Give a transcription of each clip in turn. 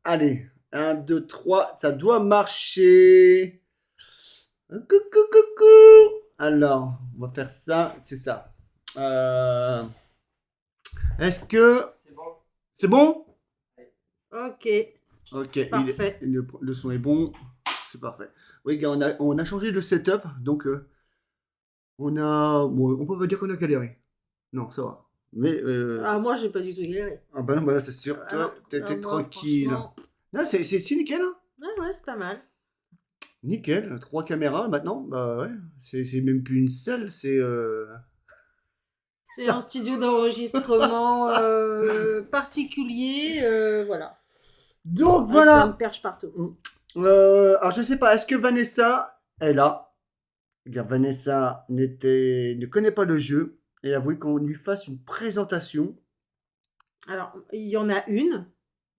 Allez, un, 2, 3, ça doit marcher. Coucou, coucou. Alors, on va faire ça, c'est ça. Euh, Est-ce que... C'est bon? Ok, Ok, parfait. le son est bon. C'est parfait. Oui, gars, on a changé de setup, donc bon, on peut pas dire qu'on a galéré. Non, ça va. Mais Ah, moi, j'ai pas du tout galéré. ah bah non, bah là, c'est sûr. Ah Toi, non, t'étais moi, tranquille. franchement, Non, c'est nickel, hein. ouais, c'est pas mal. Nickel. 3 caméras maintenant. Bah ouais. C'est même plus une salle, c'est C'est un ça. studio d'enregistrement particulier, voilà, Donc avec plein de voilà. perches partout. Alors je sais pas, est-ce que Vanessa est là? Car Vanessa ne connaît pas le jeu et a voulu qu'on lui fasse une présentation. Alors, il y en a une,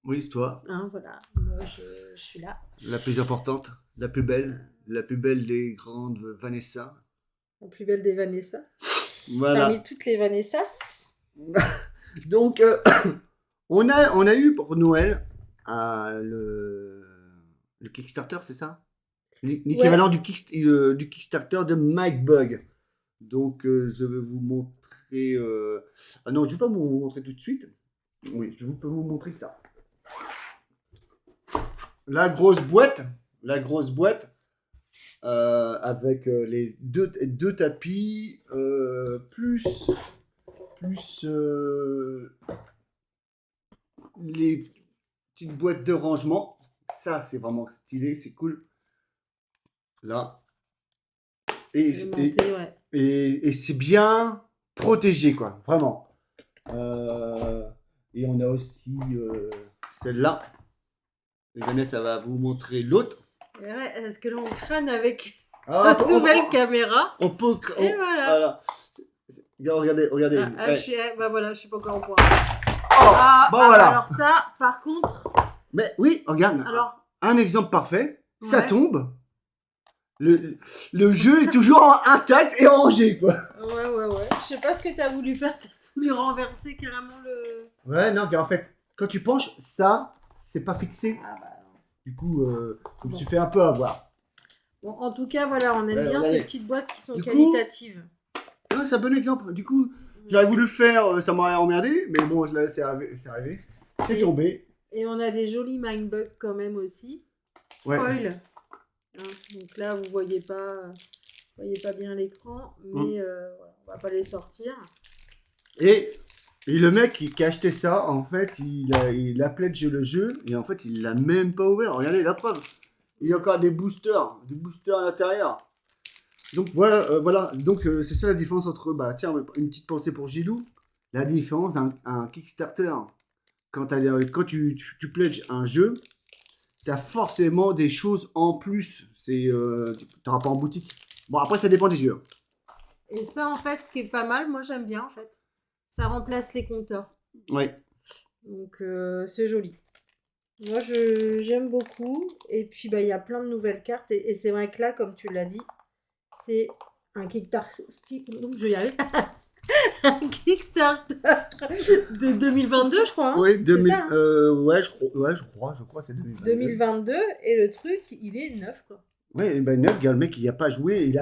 Oui, c'est toi. hein, voilà, moi, je suis là. La plus importante, la plus belle des grandes Vanessa. La plus belle des Vanessa. Parmi Voilà. toutes les Vanessas. Donc, on a eu pour Noël le Kickstarter, c'est ça? Ouais, L'équivalent du Kickstarter de Mike Bug. Donc, je vais vous montrer. Ah non, je ne vais pas vous montrer tout de suite. Oui, peux vous montrer ça. La grosse boîte. La grosse boîte. Avec les deux tapis. Plus les petites boîtes de rangement. Ça, c'est vraiment stylé, c'est cool. Là. Et, je vais et, monter, ouais. et c'est bien protégé, quoi, vraiment. Et on a aussi celle-là. Et Vanessa, ça va vous montrer l'autre. Et ouais, parce que là, on crâne avec Ah, la nouvelle caméra. on peut. Et voilà. Voilà. Regardez, regardez. Bah voilà, je suis pas encore au point. Oh, bon, voilà. Alors ça, par contre, Mais oui, regarde. alors, Un exemple parfait. Ça ouais, tombe. Le jeu est toujours intact et rangé, quoi. ouais. Je sais pas ce que t'as voulu faire. T'as voulu renverser carrément le. Ouais, non, car en fait, quand tu penches, ça, c'est pas fixé. Ah bah non. Du coup, je me Bon. suis fait un peu avoir. Bon, en tout cas, voilà, on aime Ouais, bien regardez. ces petites boîtes qui sont Du coup, qualitatives. ouais, c'est un bon exemple. Du coup, j'aurais voulu le faire, ça m'aurait emmerdé, mais bon, là, c'est arrivé. C'est Et- tombé. Et on a des jolis Mindbug quand même aussi. Ouais. Foil. Hein, donc là, vous voyez pas bien l'écran, mais voilà, on va pas les sortir. Et le mec qui a acheté ça, en fait, il a pledge le jeu, et en fait, il l'a même pas ouvert. Regardez la preuve. Il y a encore des boosters à l'intérieur. Donc voilà. Donc c'est ça la différence entre, bah tiens, une petite pensée pour Gilou. La différence d'un Kickstarter, quand tu pledges un jeu, tu as forcément des choses en plus. Tu n'auras pas en boutique. Bon, après, ça dépend des jeux. Et ça, en fait, ce qui est pas mal, moi j'aime bien en fait. Ça remplace les compteurs. Ouais. Donc c'est joli. Moi j'aime beaucoup. Et puis bah, il y a plein de nouvelles cartes. Et c'est vrai que là, comme tu l'as dit, c'est un Kickstarter. Je vais y arriver. Un Kickstarter de 2022, je crois. Hein, Oui, c'est ça, hein, ouais, je crois, c'est 2022. 2022. Et le truc, il est neuf, quoi. Ouais, ben neuf, gars, le mec, il n'y a pas joué.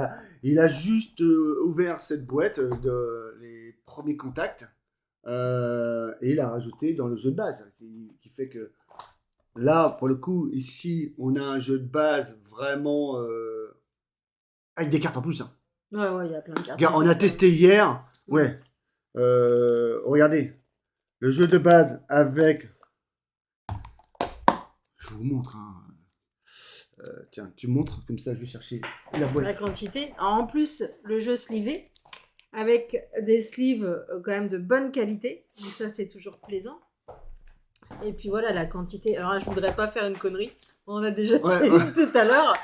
Il a juste ouvert cette boîte de les premiers contacts. Et il a rajouté dans le jeu de base. Qui fait que là, pour le coup, ici, on a un jeu de base vraiment avec des cartes en plus, hein. Ouais, il y a plein de cartes. Gars, on a testé hier. Ouais. Regardez. Le jeu de base avec. Je vous montre, hein. Tiens, tu montres, comme ça je vais chercher la boîte. La quantité. Alors, en plus, le jeu slivé, avec des sleeves quand même de bonne qualité. Donc ça, c'est toujours plaisant. Et puis voilà, la quantité. Alors là, je voudrais pas faire une connerie. On a déjà fait tout à l'heure.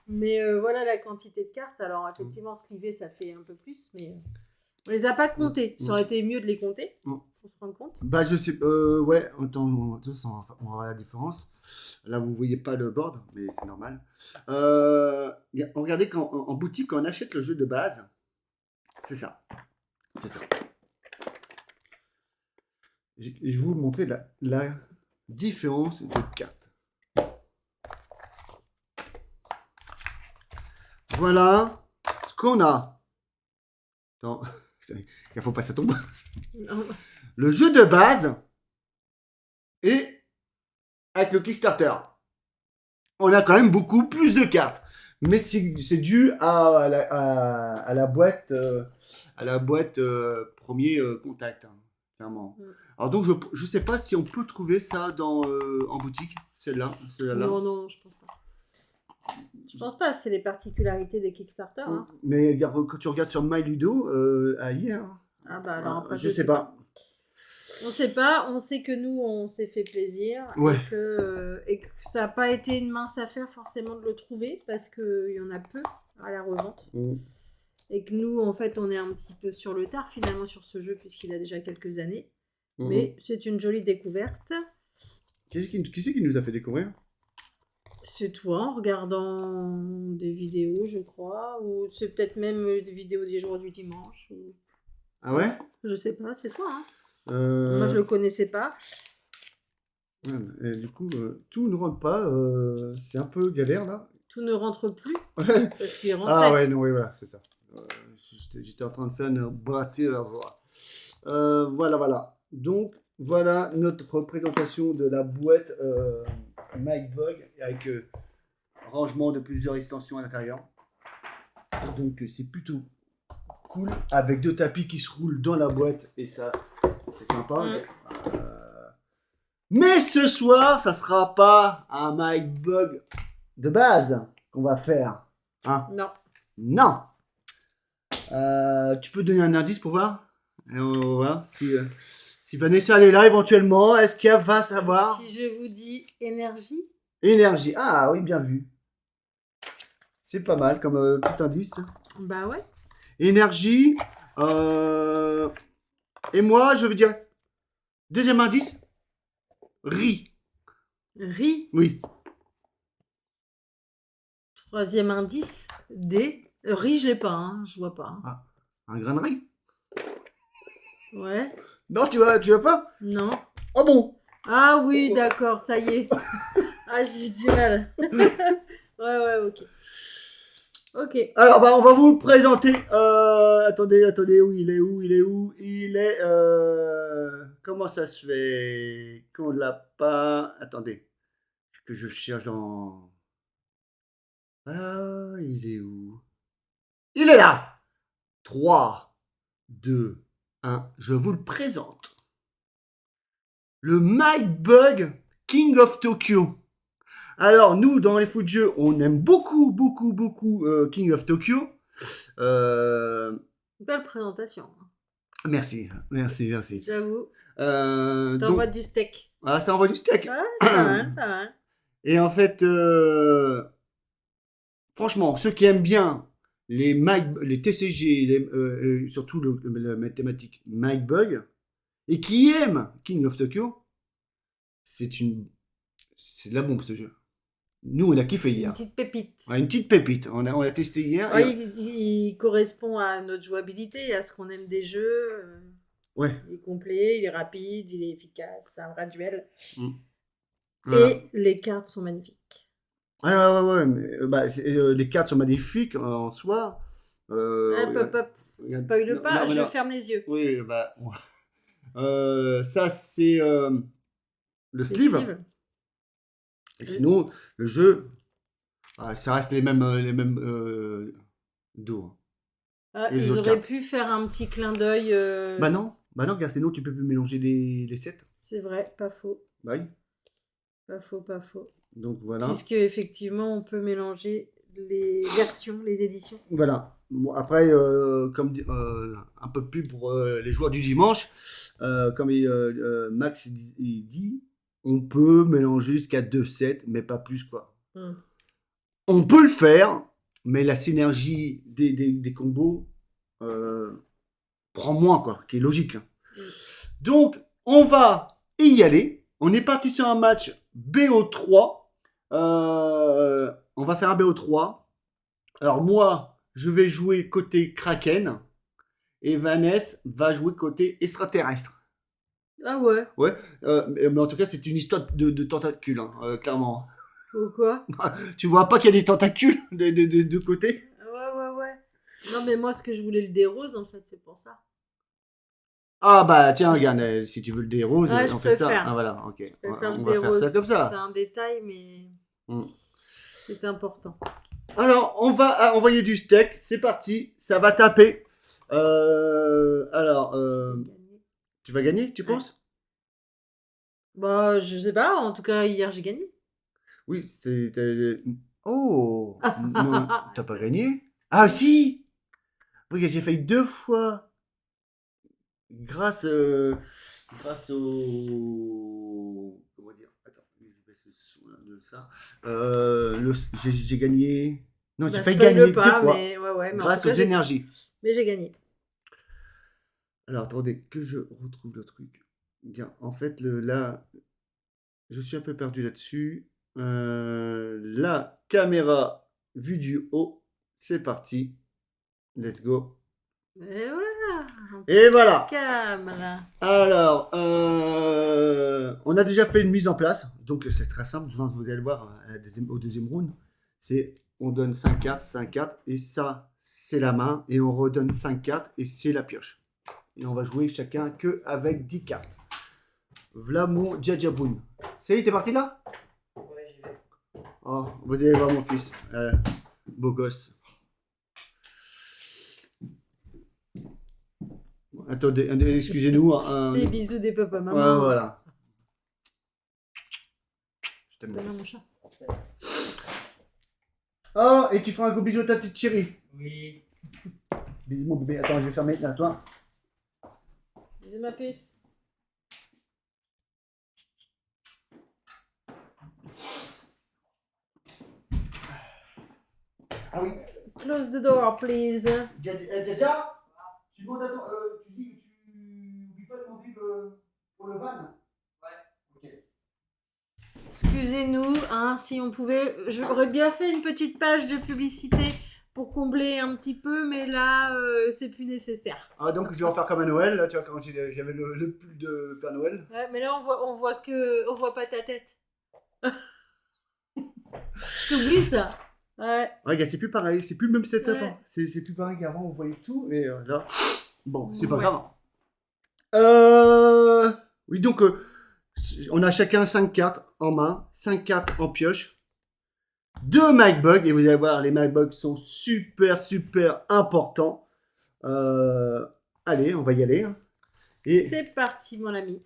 Mais voilà la quantité de cartes. Alors effectivement, slivé, ça fait un peu plus. Mais on les a pas comptées. Ça aurait été mieux de les compter. Pour se rendre compte. Bah je sais, ouais, attends, on va voir la différence. Là vous voyez pas le board, mais c'est normal. Regardez en boutique quand on achète le jeu de base, c'est ça. C'est ça. Je vais vous montrer la différence de cartes. voilà ce qu'on a. Attends, il faut pas que ça tombe. Non. Le jeu de base et avec le Kickstarter. On a quand même beaucoup plus de cartes. Mais c'est dû à la boîte, premier contact, hein, clairement. Alors donc je sais pas si on peut trouver ça en boutique, celle-là. Non, je pense pas. Je pense pas, c'est les particularités des Kickstarter. Hein. Mais quand tu regardes sur MyLudo, hier. Ah bah alors après, je sais pas. On sait pas, on sait que nous on s'est fait plaisir Ouais. et que ça n'a pas été une mince affaire forcément de le trouver parce qu'il y en a peu à la revente. Et que nous en fait on est un petit peu sur le tard finalement sur ce jeu puisqu'il a déjà quelques années. Mais c'est une jolie découverte. Qui c'est qui nous a fait découvrir? C'est toi en regardant des vidéos je crois, ou c'est peut-être même des vidéos des jours du dimanche. Ou... Ah ouais? Je sais pas, c'est toi hein. Moi, je le connaissais pas. Ouais, et du coup, tout ne rentre pas. C'est un peu galère là. Tout ne rentre plus parce qu'il rentrait. Ah ouais, non, oui, voilà, c'est ça. J'étais en train de faire une bâtir. Voilà. Donc, voilà notre présentation de la boîte MyBug avec rangement de plusieurs extensions à l'intérieur. Donc, c'est plutôt cool avec 2 tapis qui se roulent dans la boîte et ça. C'est sympa. Mais ce soir, ça sera pas un MyBug de base qu'on va faire. Hein? Non. Tu peux donner un indice pour voir? Et on va voir si Vanessa elle est là éventuellement. Est-ce qu'elle va savoir? Si je vous dis énergie. Énergie. Ah oui, bien vu. C'est pas mal comme petit indice. Bah ouais. Énergie. Et moi, je veux dire, deuxième indice, riz. Riz. Oui. Troisième indice, riz, je l'ai pas, hein, je vois pas. Ah, un grain de riz. Ouais. Non, tu vois pas? Non. Oh bon. Ah oui, d'accord, ça y est. Ah, j'ai du mal. ouais, ok. Ok. Alors, bah, on va vous le présenter. Attendez, où il est. Comment ça se fait qu'on l'a pas? Attendez, que je cherche dans. Ah, il est où? Il est là. 3, 2, 1. Je vous le présente. Le MyBug King of Tokyo. Alors, nous, dans les fous de jeu, on aime beaucoup King of Tokyo. Belle présentation. Merci. J'avoue. T'envoies du steak. Ah, ça envoie du steak. Ouais, c'est pas mal. Et en fait, franchement, ceux qui aiment bien les TCG, surtout la mathématique MyBug, et qui aiment King of Tokyo, c'est de la bombe ce jeu. Nous, on a kiffé hier. Une petite pépite. Ouais, une petite pépite. On l'a testé hier. Ouais, il correspond à notre jouabilité, à ce qu'on aime des jeux. Ouais. Il est complet, il est rapide, il est efficace, c'est un vrai duel. Voilà. Et les cartes sont magnifiques. Ouais. Mais, les cartes sont magnifiques en soi. Hop. Spoil pas, je ferme les yeux. Oui, bah. Ça, c'est le sleeve. Et sinon, le jeu, ça reste les mêmes dos. Ils auraient pu faire un petit clin d'œil. Bah non, car sinon tu peux plus mélanger les sets. C'est vrai, pas faux. Bah oui. Pas faux. Donc voilà. Puisque effectivement, on peut mélanger les versions, les éditions. Voilà. Bon, après, comme un peu plus pour les joueurs du dimanche, comme Max il dit, on peut mélanger jusqu'à 2 sets, mais pas plus quoi. On peut le faire, mais la synergie des combos prend moins quoi, qui est logique. Donc, on va y aller. On est parti sur un match BO3. On va faire un BO3. Alors moi, je vais jouer côté Kraken et Vanessa va jouer côté extraterrestre. Ah ouais. Ouais, mais en tout cas, c'est une histoire de tentacules, hein, clairement. Pourquoi? Tu vois pas qu'il y a des tentacules de côté? Non, mais moi, ce que je voulais le dé rose, en fait, c'est pour ça. Ah bah tiens, regarde, si tu veux le dé rose, Ouais, je on fait ça. préfère. Ah voilà, ok. Je préfère le On dé va faire ça rose. comme C'est ça. un détail, mais Mm. c'est important. Alors, on va envoyer du steak. C'est parti. Ça va taper. Alors, tu vas gagner, tu Ouais. penses? Bah, je sais pas. En tout cas, hier, j'ai gagné. Oui, Oh! Non, t'as pas gagné? Ah si! Oui, j'ai failli 2 fois. Grâce, grâce au... Comment dire? Attends, je vais baisser le son là, de ça. J'ai gagné... Non, j'ai Bah, failli gagner spoil deux pas, fois. mais ouais, mais en tout Grâce aux cas, j'ai gagné. énergies. Mais j'ai gagné. Alors, attendez, que je retrouve le truc. Bien, en fait, là, je suis un peu perdu là-dessus. La caméra vue du haut, c'est parti. Let's go. Et voilà. Et voilà. Cam, là. Alors, on a déjà fait une mise en place, donc c'est très simple. Je pense que vous allez le voir au deuxième round. C'est on donne 5 cartes, 5 cartes, et ça, c'est la main, et on redonne 5 cartes, et c'est la pioche. Et on va jouer chacun que avec 10 cartes. V'là mon Djadjaboun. Ça y est, t'es parti là? Ouais, j'y vais. Oh, vous allez voir mon fils. Beau gosse. Attendez, excusez-nous. C'est bisous des papas Ouais, maman. voilà. Je t'aime. Voilà, mon chat. Oh, et tu feras un gros bisou à ta petite chérie. Oui. Bisous mon bébé. Attends, je vais fermer là, toi. Bisous ma puce. Ah oui. Close the door, please. Dja, tu demandes à ton, tu dis que tu n'oublies pas de demander pour le van. Ouais. Ok. Excusez-nous, hein, si on pouvait. J'aurais bien fait une petite page de publicité pour combler un petit peu, mais là, c'est plus nécessaire. Ah donc je vais en faire comme à Noël. Là, tu vois quand j'avais le pull de Père Noël. Ouais, mais là, on voit pas ta tête. Je t'oublie ça. Ouais. Ouais, gars, c'est plus pareil. C'est plus le même setup. Ouais. Hein. C'est plus pareil qu'avant. On voyait tout et là, bon, c'est pas Ouais. grave. Oui donc on a chacun 5 cartes en main, 5 cartes en pioche. 2 MacBooks, et vous allez voir, les MacBooks sont super importants. Allez, on va y aller. Hein. Et C'est parti, mon ami.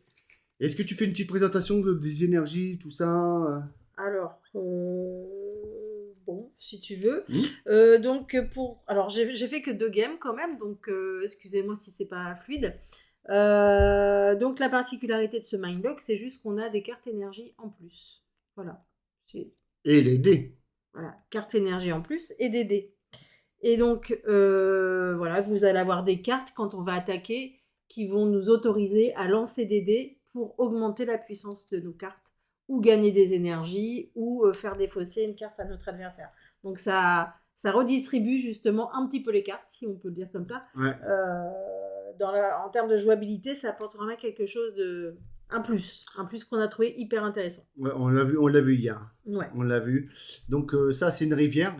est-ce que tu fais une petite présentation des énergies, tout ça? Alors, bon, si tu veux. Donc, alors, j'ai fait que 2 games quand même, donc excusez-moi si c'est pas fluide. Donc, la particularité de ce Mindblock, c'est juste qu'on a des cartes énergie en plus. Voilà. Et les dés. Voilà, carte énergie en plus et des dés. Et donc, voilà, vous allez avoir des cartes quand on va attaquer qui vont nous autoriser à lancer des dés pour augmenter la puissance de nos cartes ou gagner des énergies ou faire défausser une carte à notre adversaire. Donc, ça redistribue justement un petit peu les cartes, si on peut le dire comme ça. Ouais. En termes de jouabilité, ça apporte vraiment quelque chose de... Un plus qu'on a trouvé hyper intéressant. Ouais, on l'a vu hier. Ouais. On l'a vu. Donc ça, c'est une rivière.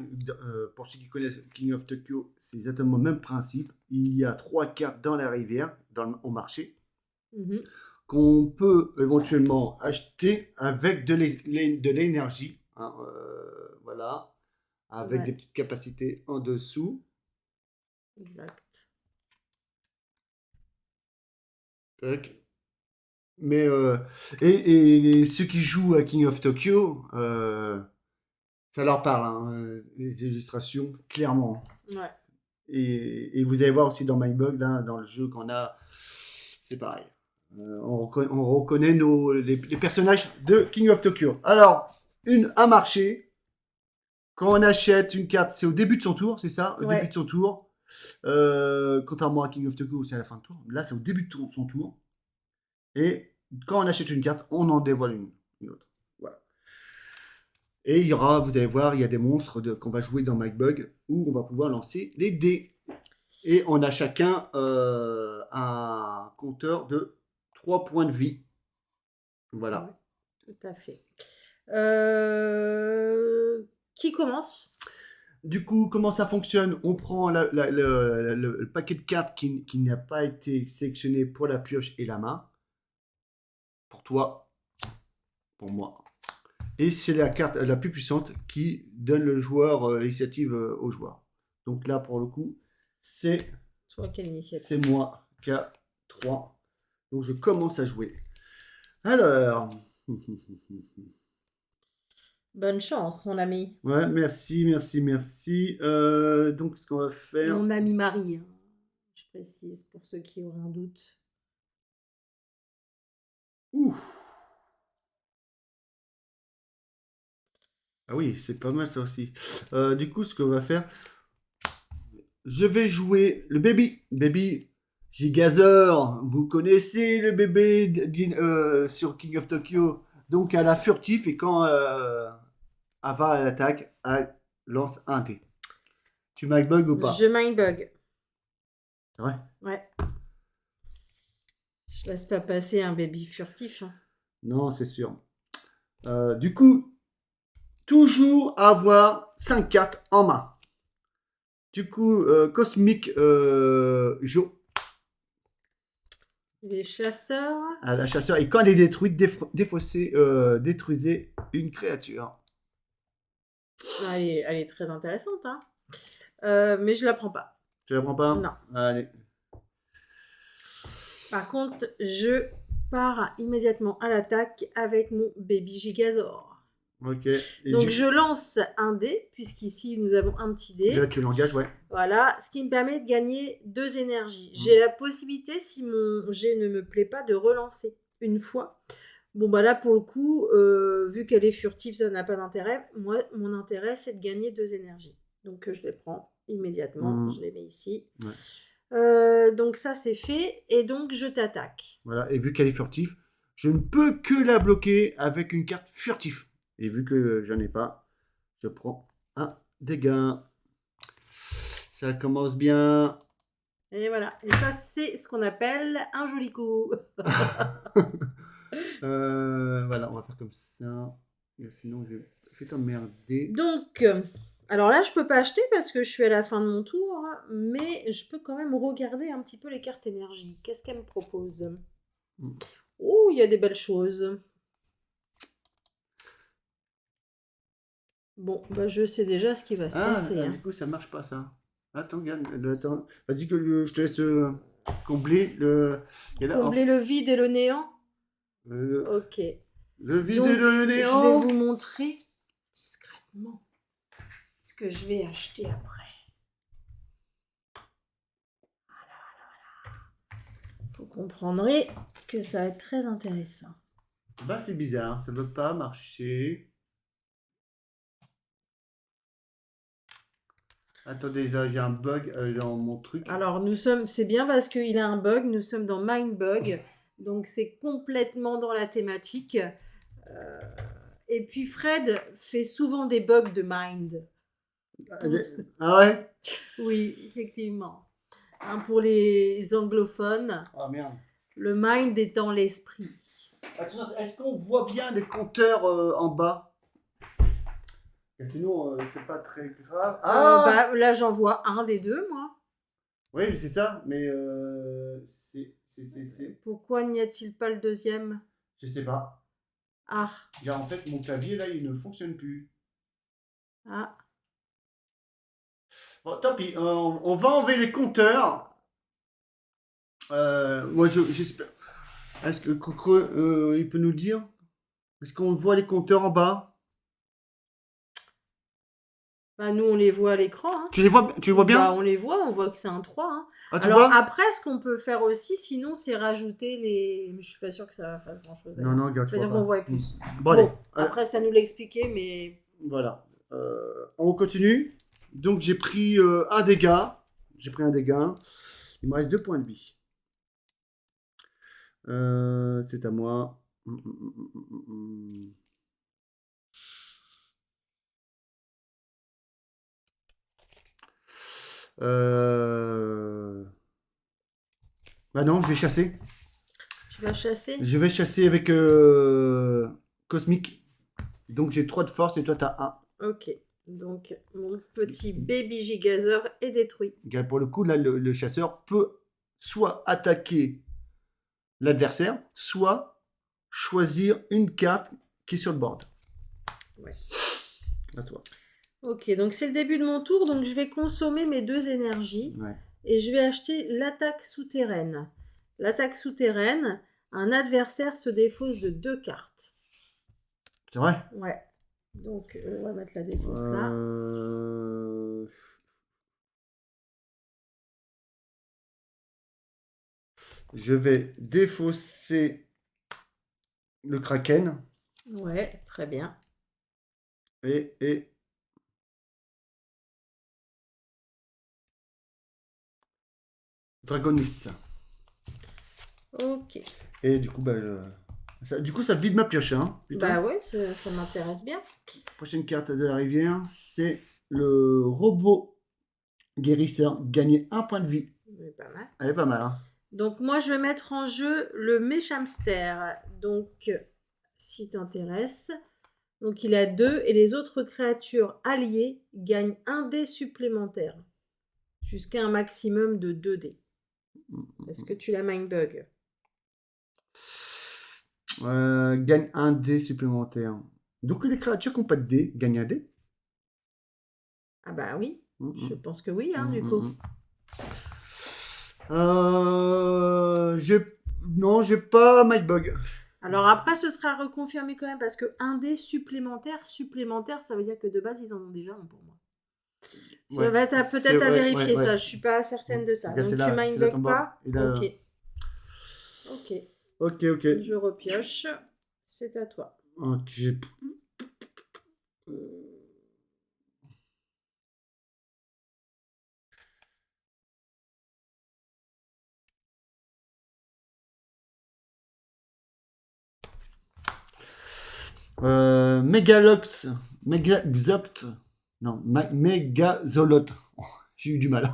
Pour ceux qui connaissent King of Tokyo, c'est exactement le même principe. Il y a 3 cartes dans la rivière, au marché, qu'on peut éventuellement acheter avec de l'énergie. Hein, voilà. Avec des petites capacités en dessous. Exact. Tac. Mais et ceux qui jouent à King of Tokyo, ça leur parle, hein, les illustrations, clairement. Ouais. Et vous allez voir aussi dans MyBug, dans le jeu qu'on a, c'est pareil. On reconnaît les personnages de King of Tokyo. Alors, un marché. Quand on achète une carte, c'est au début de son tour, c'est ça? Au début de son tour. Contrairement à King of Tokyo, c'est à la fin de tour. Là, c'est au début de son tour. Et quand on achète une carte, on en dévoile une autre. Voilà. Et il y aura, vous allez voir, il y a des monstres qu'on va jouer dans MacBug où on va pouvoir lancer les dés. Et on a chacun un compteur de 3 points de vie. Voilà. Ouais, tout à fait. Qui commence? du coup, comment ça fonctionne? On prend le paquet de cartes qui n'a pas été sélectionné pour la pioche et la main. Pour toi, pour moi. Et c'est la carte la plus puissante qui donne le joueur l'initiative au joueur. Donc là, pour le coup, c'est Toi, quelle initiative? c'est moi qui a 3. Donc je commence à jouer. Alors. Bonne chance, mon ami. Ouais, merci, merci, merci. Donc ce qu'on va faire. Mon ami Marie, hein, je précise pour ceux qui auraient un doute. Ouh. Ah oui, c'est pas mal ça aussi. Du coup, ce qu'on va faire, je vais jouer le baby Gigazor. Vous connaissez le bébé sur King of Tokyo. Donc à la furtif et quand Ava elle attaque, elle lance un dé. Tu mindbug ou pas? Je mindbug. Ouais. Ouais. Je laisse pas passer un baby furtif. Hein. Non, c'est sûr. Du coup, toujours avoir 5 cartes en main. Du coup, Cosmic Joe. Les chasseurs. À la chasseur. Et quand elle est détruite, détruisez une créature. Elle est très intéressante. Hein. Mais je la prends pas. Tu la prends pas? Non. Allez. Par contre, je pars immédiatement à l'attaque avec mon baby Gigazor. Ok. Donc je lance un dé, puisqu'ici nous avons un petit dé. Là, tu l'engages, ouais. Voilà, ce qui me permet de gagner 2 énergies. J'ai la possibilité, si mon jet ne me plaît pas, de relancer une fois. Bon, bah là, pour le coup, vu qu'elle est furtive, ça n'a pas d'intérêt. Moi, mon intérêt, c'est de gagner 2 énergies. Donc je les prends immédiatement, je les mets ici. Ouais. Donc ça, c'est fait. Et donc, je t'attaque. Voilà, et vu qu'elle est furtive, je ne peux que la bloquer avec une carte furtif. Et vu que j'en ai pas, je prends un dégât. Ça commence bien. Et voilà. Et ça, c'est ce qu'on appelle un joli coup. Voilà, on va faire comme ça. Et sinon, je vais t'emmerder. Donc, alors là, je peux pas acheter parce que je suis à la fin de mon tour, hein, mais je peux quand même regarder un petit peu les cartes énergie. Qu'est-ce qu'elle me propose? Oh, il y a des belles choses. Bon, bah je sais déjà ce qui va se passer. Hein. Du coup, ça marche pas, ça. Attends, attends. Vas-y que je te laisse combler le... Combler le vide et le néant? Ok. Le vide Donc, et le néant. je vais vous montrer discrètement ce que je vais acheter après. Voilà. Vous comprendrez que ça va être très intéressant. Bah, c'est bizarre, ça veut pas marcher. Attendez, là, j'ai un bug dans mon truc. Alors, c'est bien parce qu'il a un bug, nous sommes dans Mindbug, donc c'est complètement dans la thématique. Et puis Fred fait souvent des bugs de Mind. Ah ouais? Oui, effectivement. Hein, pour les anglophones, Ah merde. le Mind étant l'esprit. Attention, est-ce qu'on voit bien les compteurs en bas? Et sinon, c'est pas très grave. Bah, là, j'en vois un des deux, moi. Oui, c'est ça, mais Pourquoi n'y a-t-il pas le deuxième? Je sais pas. Ah. Car en fait, mon clavier, là, il ne fonctionne plus. Ah. Bon, tant pis, on va enlever les compteurs. Moi, j'espère. Est-ce que Crocreux, il peut nous dire? Est-ce qu'on voit les compteurs en bas? Bah, nous, on les voit à l'écran. Hein. Tu les vois bien? Bah, on voit que c'est un 3. Hein. Ah, tu Alors, vois? après, ce qu'on peut faire aussi, sinon, c'est rajouter les... Mais je suis pas sûre que ça fasse grand-chose. Non, non, regarde, je suis pas sûre qu'on voit plus. Bon, allez. Après, ça nous l'a expliqué, mais... Voilà. On continue. Donc, j'ai pris un dégât. Il me reste 2 points de vie. C'est à moi. Bah non, je vais chasser. Tu vas chasser? Je vais chasser avec Cosmic. Donc j'ai 3 de force et toi t'as 1. Ok. Donc, mon petit baby Gigazor est détruit. Pour le coup, là, le chasseur peut soit attaquer l'adversaire, soit choisir une carte qui est sur le board. Ouais. À toi. Ok, donc c'est le début de mon tour, donc je vais consommer mes 2 énergies. Ouais. Et je vais acheter l'attaque souterraine. L'attaque souterraine, un adversaire se défausse de 2 cartes. C'est vrai? Ouais. Donc, on va mettre la défausse là. Je vais défausser le Kraken Ouais, très bien. et Dragoniste. Ok. Et du coup, ça vide ma pioche. Hein, Bah ouais, ça m'intéresse bien. Prochaine carte de la rivière, c'est le robot guérisseur. Gagner 1 point de vie. Mais pas mal. Elle est pas mal. Hein. Donc moi, je vais mettre en jeu le Méchamster. Donc, si t'intéresse. Donc il a 2 et les autres créatures alliées gagnent 1 dé supplémentaire. Jusqu'à un maximum de 2 dés. Est-ce que tu la mindbug? Gagne 1 dé supplémentaire. Donc les créatures qui n'ont pas de dé gagnent un dé. Ah bah oui, je Mm, pense que oui, hein, mm, du mm, coup. mm. Non, j'ai pas Mindbug. Alors après, ce sera reconfirmé quand même parce que un dé supplémentaire, ça veut dire que de base, ils en ont déjà un pour moi. Ça Ouais, va peut-être à vérifier ça, je suis pas certaine de ça. Regarde, Donc c'est tu là ton mindbug board. pas? Il a- Ok. Ok. Ok. Je repioche. C'est à toi. Ok. Megalox, Megaxopt, non, Megazolote. Oh, j'ai eu du mal.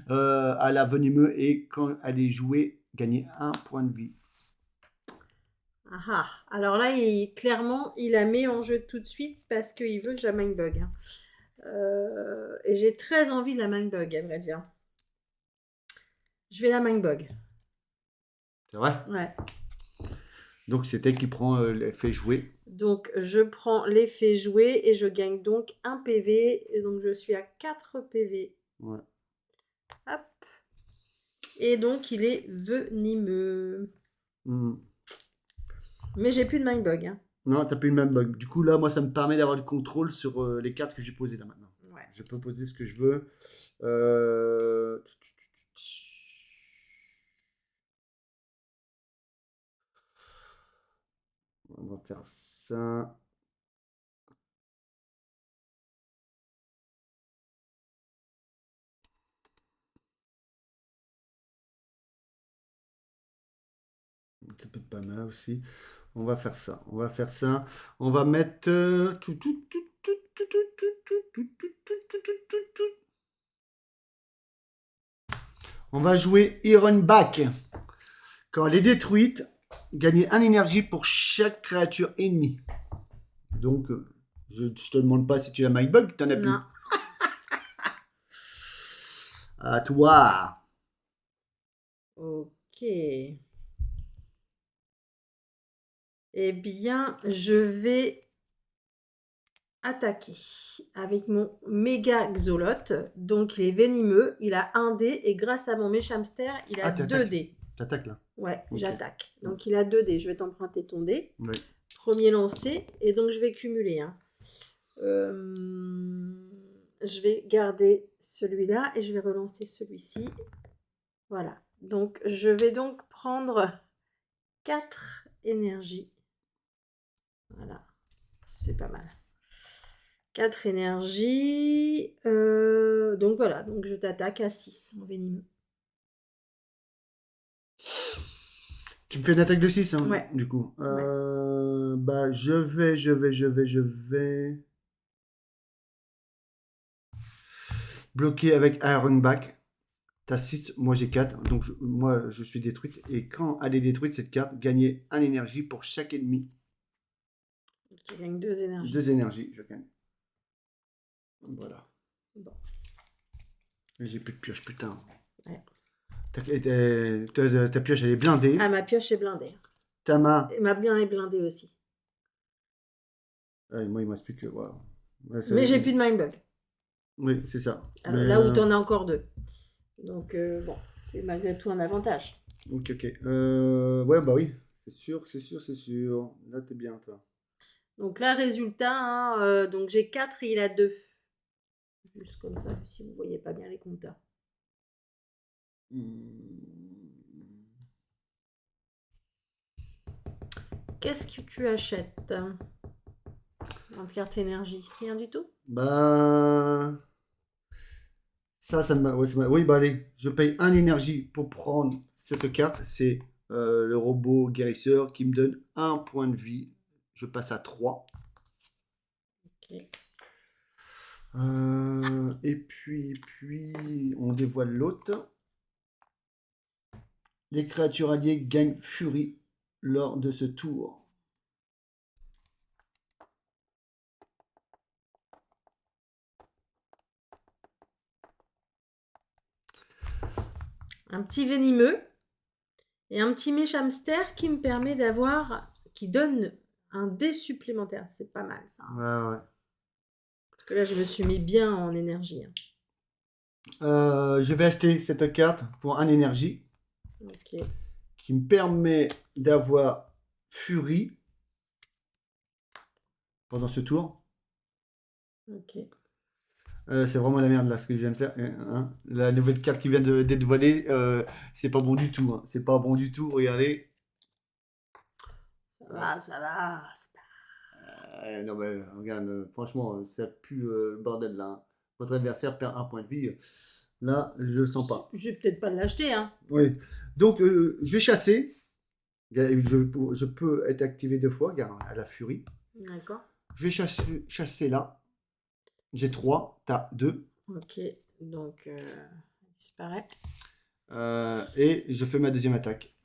À la venimeux et quand elle est jouée, gagner 1 point de vie. Ah ah. Alors là, clairement, il la met en jeu tout de suite parce qu'il veut que je la mindbug. Hein. Et j'ai très envie de la mindbug, à vrai dire. Je vais la mindbug. C'est vrai? Ouais. Donc c'est elle qui prend l'effet joué. Donc je prends l'effet joué et je gagne donc 1 PV. Et donc je suis à 4 PV. Ouais. Hop. Et donc il est venimeux. Mais j'ai plus de mindbug. Hein. Non, t'as plus le même bug. Du coup, là, moi, ça me permet d'avoir du contrôle sur les cartes que j'ai posées là maintenant. Ouais. Je peux poser ce que je veux. On va faire ça. Ça peut être pas mal aussi. On va faire ça. On va mettre. On va jouer Iron Back. Quand elle est détruite, gagner 1 énergie pour chaque créature ennemie. Donc, je te demande pas si tu as Mindbug, t'en as plus. Non. À toi. Ok. Eh bien, je vais attaquer avec mon méga Xolote. Donc, il est venimeux, il a 1 dé et grâce à mon Méchamster, il a 2 dés. T'attaques là. Ouais, Ok. j'attaque. Donc, il a 2 dés. Je vais t'emprunter ton dé. Oui. Premier lancé. Et donc, je vais cumuler. Hein. Je vais garder celui-là et je vais relancer celui-ci. Voilà. Donc, je vais donc prendre 4 énergies. Voilà. C'est pas mal. 4 énergies. Donc voilà, donc je t'attaque à 6 en venimeux. Tu me fais une attaque de 6, hein, Ouais. du coup. Ouais. Bah, je vais bloquer avec Iron Back. T'as 6, moi j'ai 4. Donc, moi, je suis détruite. Et quand elle est détruite, cette carte, gagner 1 énergie pour chaque ennemi. Tu gagnes 2 énergies. 2 énergies, je gagne. Voilà. Bon. Et j'ai plus de pioche, putain. Ouais. Ta pioche, elle est blindée. Ah, ma pioche est blindée. Ta main. Et ma bien est blindée aussi. Ouais, moi, il me reste plus que. Waouh. Ouais, Mais j'ai plus de mindbug. Oui, c'est ça. Alors, Mais, là où t'en as encore 2. Donc, bon, c'est malgré tout un avantage. Ok, ok. Ouais, bah oui. C'est sûr, c'est sûr, c'est sûr. Là, t'es bien, toi. Donc là, résultat, hein, donc j'ai 4 et il a 2. Juste comme ça, si vous voyez pas bien les compteurs. Qu'est-ce que tu achètes en carte énergie? Rien du tout? Bah. Ça m'a. Ouais, oui, bah allez. Je paye un énergie pour prendre cette carte. C'est le robot guérisseur qui me donne un point de vie. Je passe à 3. Ok. Et puis, on dévoile l'autre. Les créatures alliées gagnent furie lors de ce tour. Un petit venimeux et un petit méchamster qui me permet d'avoir, qui donne un dé supplémentaire. C'est pas mal ça. Ouais, ouais. Parce que là, je me suis mis bien en énergie. Je vais acheter cette carte pour un énergie Ok. qui me permet d'avoir furie pendant ce tour. Ok. C'est vraiment la merde là ce que je viens de faire. Hein. La nouvelle carte qui vient d'être volée, c'est pas bon du tout. Hein. C'est pas bon du tout. Regardez. Ça va, ça va. Non mais regarde, franchement, ça pue le bordel là. Hein. Votre adversaire perd un point de vie. Là, je le sens pas. Je vais peut-être pas l'acheter, hein. Oui. Donc, je vais chasser. Je peux être activé 2 fois, regarde, à la furie. D'accord. Je vais chasser là. J'ai 3, t'as 2. Ok. Donc, il disparaît. Et je fais ma deuxième attaque.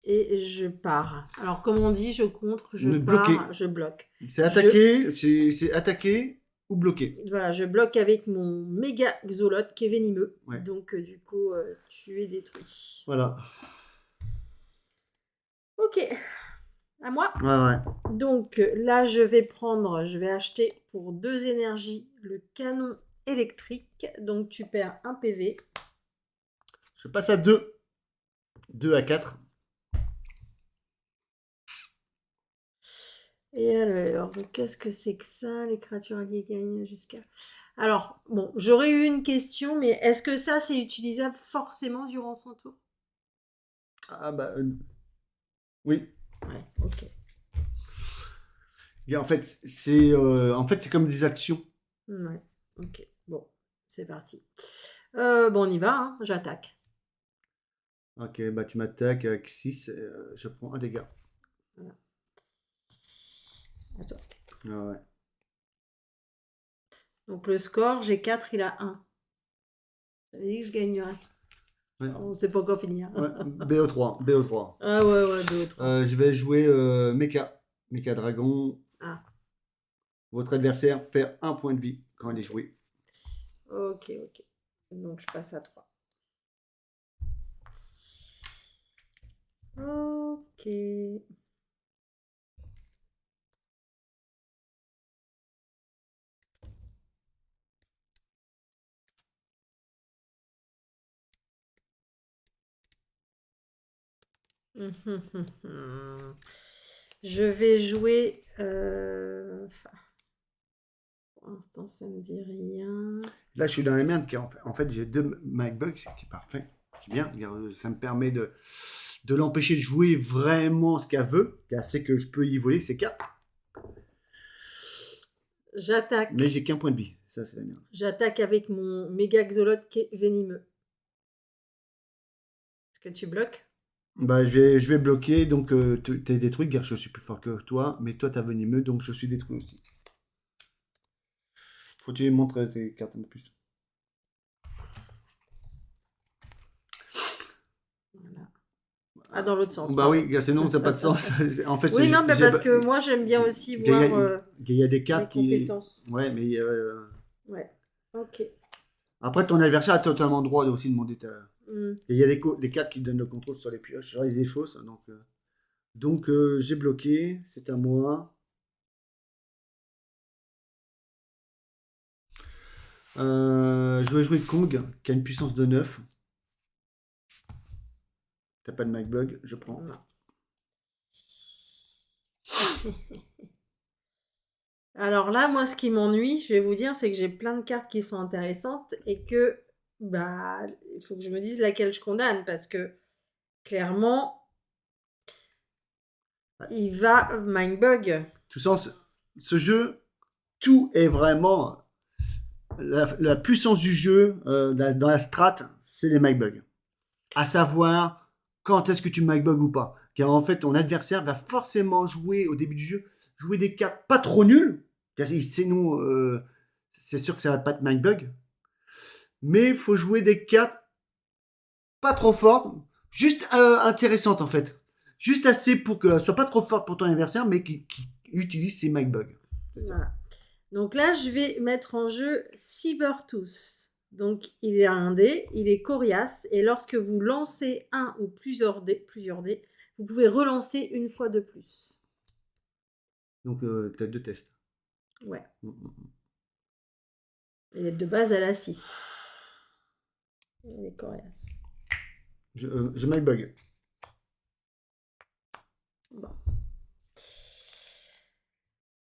Et je pars. Alors, comme on dit, je contre, je Ne pars, bloquer. je bloque. C'est attaquer, c'est attaquer ou bloquer. Voilà, je bloque avec mon méga xolote qui est venimeux. Ouais. Donc, du coup, tu es détruit. Voilà. Ok. À moi. Ouais, ouais. Donc, là, je vais acheter pour 2 énergies le canon électrique. Donc, tu perds un PV. Je passe à 2. 2 à 4. Et alors, qu'est-ce que c'est que ça? Les créatures alliées gagnent jusqu'à... Alors, bon, j'aurais eu une question, mais est-ce que ça, c'est utilisable forcément durant son tour? Ah bah oui. Ouais, ok. Et en fait, c'est comme des actions. Ouais, ok. Bon, c'est parti. Bon, on y va, hein. J'attaque. Ok, bah tu m'attaques avec 6, je prends un dégât. Voilà. À toi. Ah ouais. Donc, le score, j'ai 4, il a 1. J'avais dit que je gagnerais. Ouais. On sait pas encore finir. Ouais, BO3, BO3. Ah ouais, BO3. Je vais jouer Mecha. Mecha Dragon. Ah, Votre adversaire perd un point de vie quand il est joué. ok, ok. Donc, je passe à 3. Ok. Je vais jouer. Pour l'instant, ça me dit rien. Là, je suis dans la merde car en fait j'ai 2 MacBooks, qui est parfait. Qui est bien. Regarde, ça me permet de l'empêcher de jouer vraiment ce qu'elle veut. Car c'est que je peux y voler ses cartes. J'attaque. Mais j'ai qu'un point de vie. Ça, c'est la merde. J'attaque avec mon méga xolote qui est venimeux. Est-ce que tu bloques? Bah, je vais bloquer. Donc, t'es détruit car je suis plus fort que toi. Mais toi, t'as venimeux. Donc, je suis détruit aussi. Faut que tu montres tes cartes un peu plus. Voilà. Ah, dans l'autre sens. Bah pardon. oui, sinon ça n'a pas de sens. En fait, Oui, non, mais parce que moi, j'aime bien aussi voir. Il y a des les cartes qui. compétences. Ouais, mais Ouais, ok. après, ton adversaire a totalement le droit aussi de demander ta. Hmm. Il y a des cartes qui donnent le contrôle sur les pioches. Alors, il est fausses. Donc, j'ai bloqué. C'est à moi. Je vais jouer Kong, qui a une puissance de 9. T'as pas de MacBug, je prends. Non. Alors là, moi, ce qui m'ennuie, je vais vous dire, c'est que j'ai plein de cartes qui sont intéressantes et que, bah, il faut que je me dise laquelle je condamne parce que, clairement, il va Mindbug. Tout sens, ce jeu, tout est vraiment. La puissance du jeu dans la strat, c'est les MacBugs. À savoir, quand est-ce que tu MacBug ou pas. Car en fait, ton adversaire va forcément jouer au début du jeu, jouer des cartes pas trop nulles. Car sinon, c'est sûr que ça va pas être MacBug. Mais il faut jouer des cartes pas trop fortes, juste intéressantes en fait. Juste assez pour que soit pas trop forte pour ton adversaire, mais qui utilise ses MacBugs. C'est ça. Voilà. Donc là, je vais mettre en jeu Cybertooth. Donc, il est un dé, il est coriace, et lorsque vous lancez un ou plusieurs dés, vous pouvez relancer une fois de plus. Donc, tu as 2 tests. Ouais. Mm, mm, mm. Il est de base à la 6. Il est coriace. Je MacBug. Bon.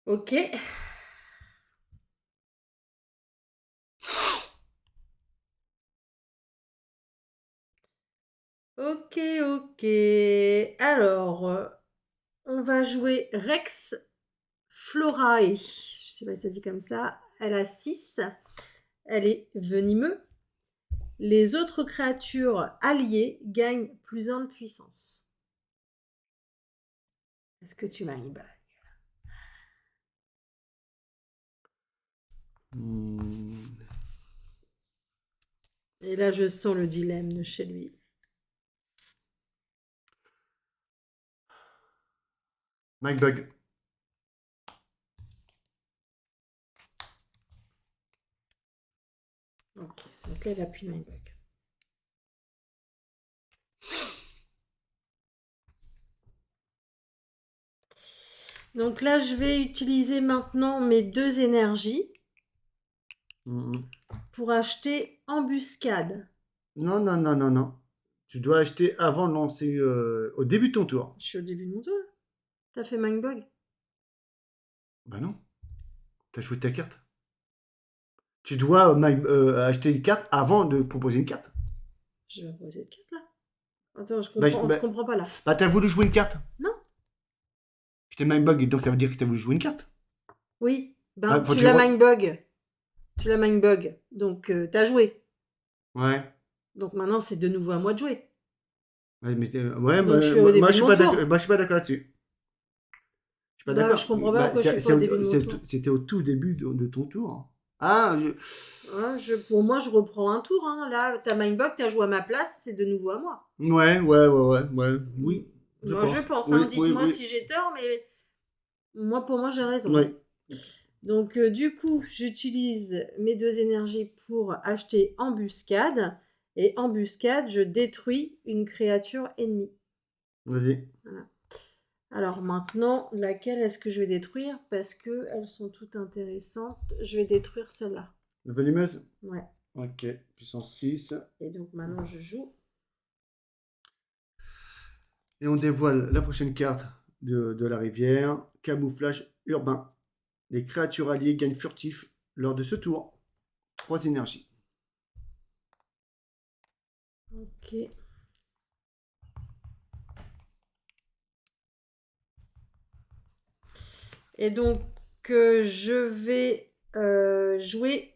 Ok. Ok, ok. Alors, on va jouer Rex Florae. Je sais pas si ça dit comme ça. Elle a 6. Elle est venimeux. Les autres créatures alliées gagnent plus 1 de puissance. Est-ce que tu m'as une bague? Hmm. Et là, je sens le dilemme de chez lui. MacBug. Ok, donc là, il appuie my bug. Donc là, je vais utiliser maintenant mes 2 énergies Hmm. pour acheter Embuscade. Non, non, non, non, non. Tu dois acheter avant de lancer au début de ton tour. Je suis au début de mon tour. T'as fait Mindbug? Bah non. T'as joué ta carte. Tu dois acheter une carte avant de proposer une carte. Je vais poser de carte là. Attends, Bah, on se comprend pas là. bah, t'as voulu jouer une carte. Non? Je t'ai mindbug, donc ça veut dire que t'as voulu jouer une carte. Oui. Bah, Ben, faut que tu tu l'as re- Mindbug. Tu l'as Mindbug. Donc, t'as joué. Ouais. Donc maintenant, c'est de nouveau à moi de jouer. Ouais, ouais, Donc, je suis au moi, début je de suis mon pas tour. d'accord. Bah, je suis pas d'accord là-dessus. Je suis pas Bah, d'accord. je comprends pas Bah, pourquoi je suis pas au début de mon tour. c'était au tout début de ton tour. Ah, Hein, pour moi, je reprends un tour. Hein. Là, t'as Mindbug, t'as joué à ma place, c'est de nouveau à moi. ouais, ouais, ouais, ouais, ouais. Oui, je Moi, je pense. pense. Hein. Oui, oui, Dites-moi oui. si j'ai tort, mais pour moi, j'ai raison. Oui. Donc, du coup, j'utilise mes 2 énergies pour acheter Embuscade. Et Embuscade, je détruis une créature ennemie. Vas-y. Voilà. Alors maintenant, laquelle est-ce que je vais détruire? Parce qu'elles sont toutes intéressantes. Je vais détruire celle-là. Le venimeuse. Ouais. Ok. Puissance 6. Et donc maintenant, je joue. Et on dévoile la prochaine carte de la rivière. Camouflage urbain. Les créatures alliées gagnent furtif lors de ce tour. 3 énergies. Ok. Et donc, je vais jouer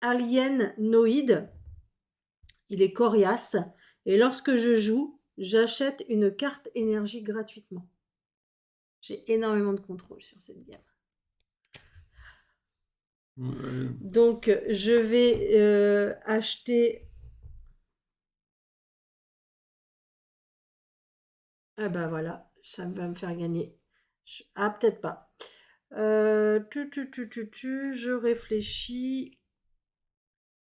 Alien Noid. Il est coriace. Et lorsque je joue, j'achète une carte énergie gratuitement. J'ai énormément de contrôle sur cette gamme. Donc, je vais acheter... Ah bah voilà, ça va me faire gagner. Ah, peut-être pas. Je réfléchis.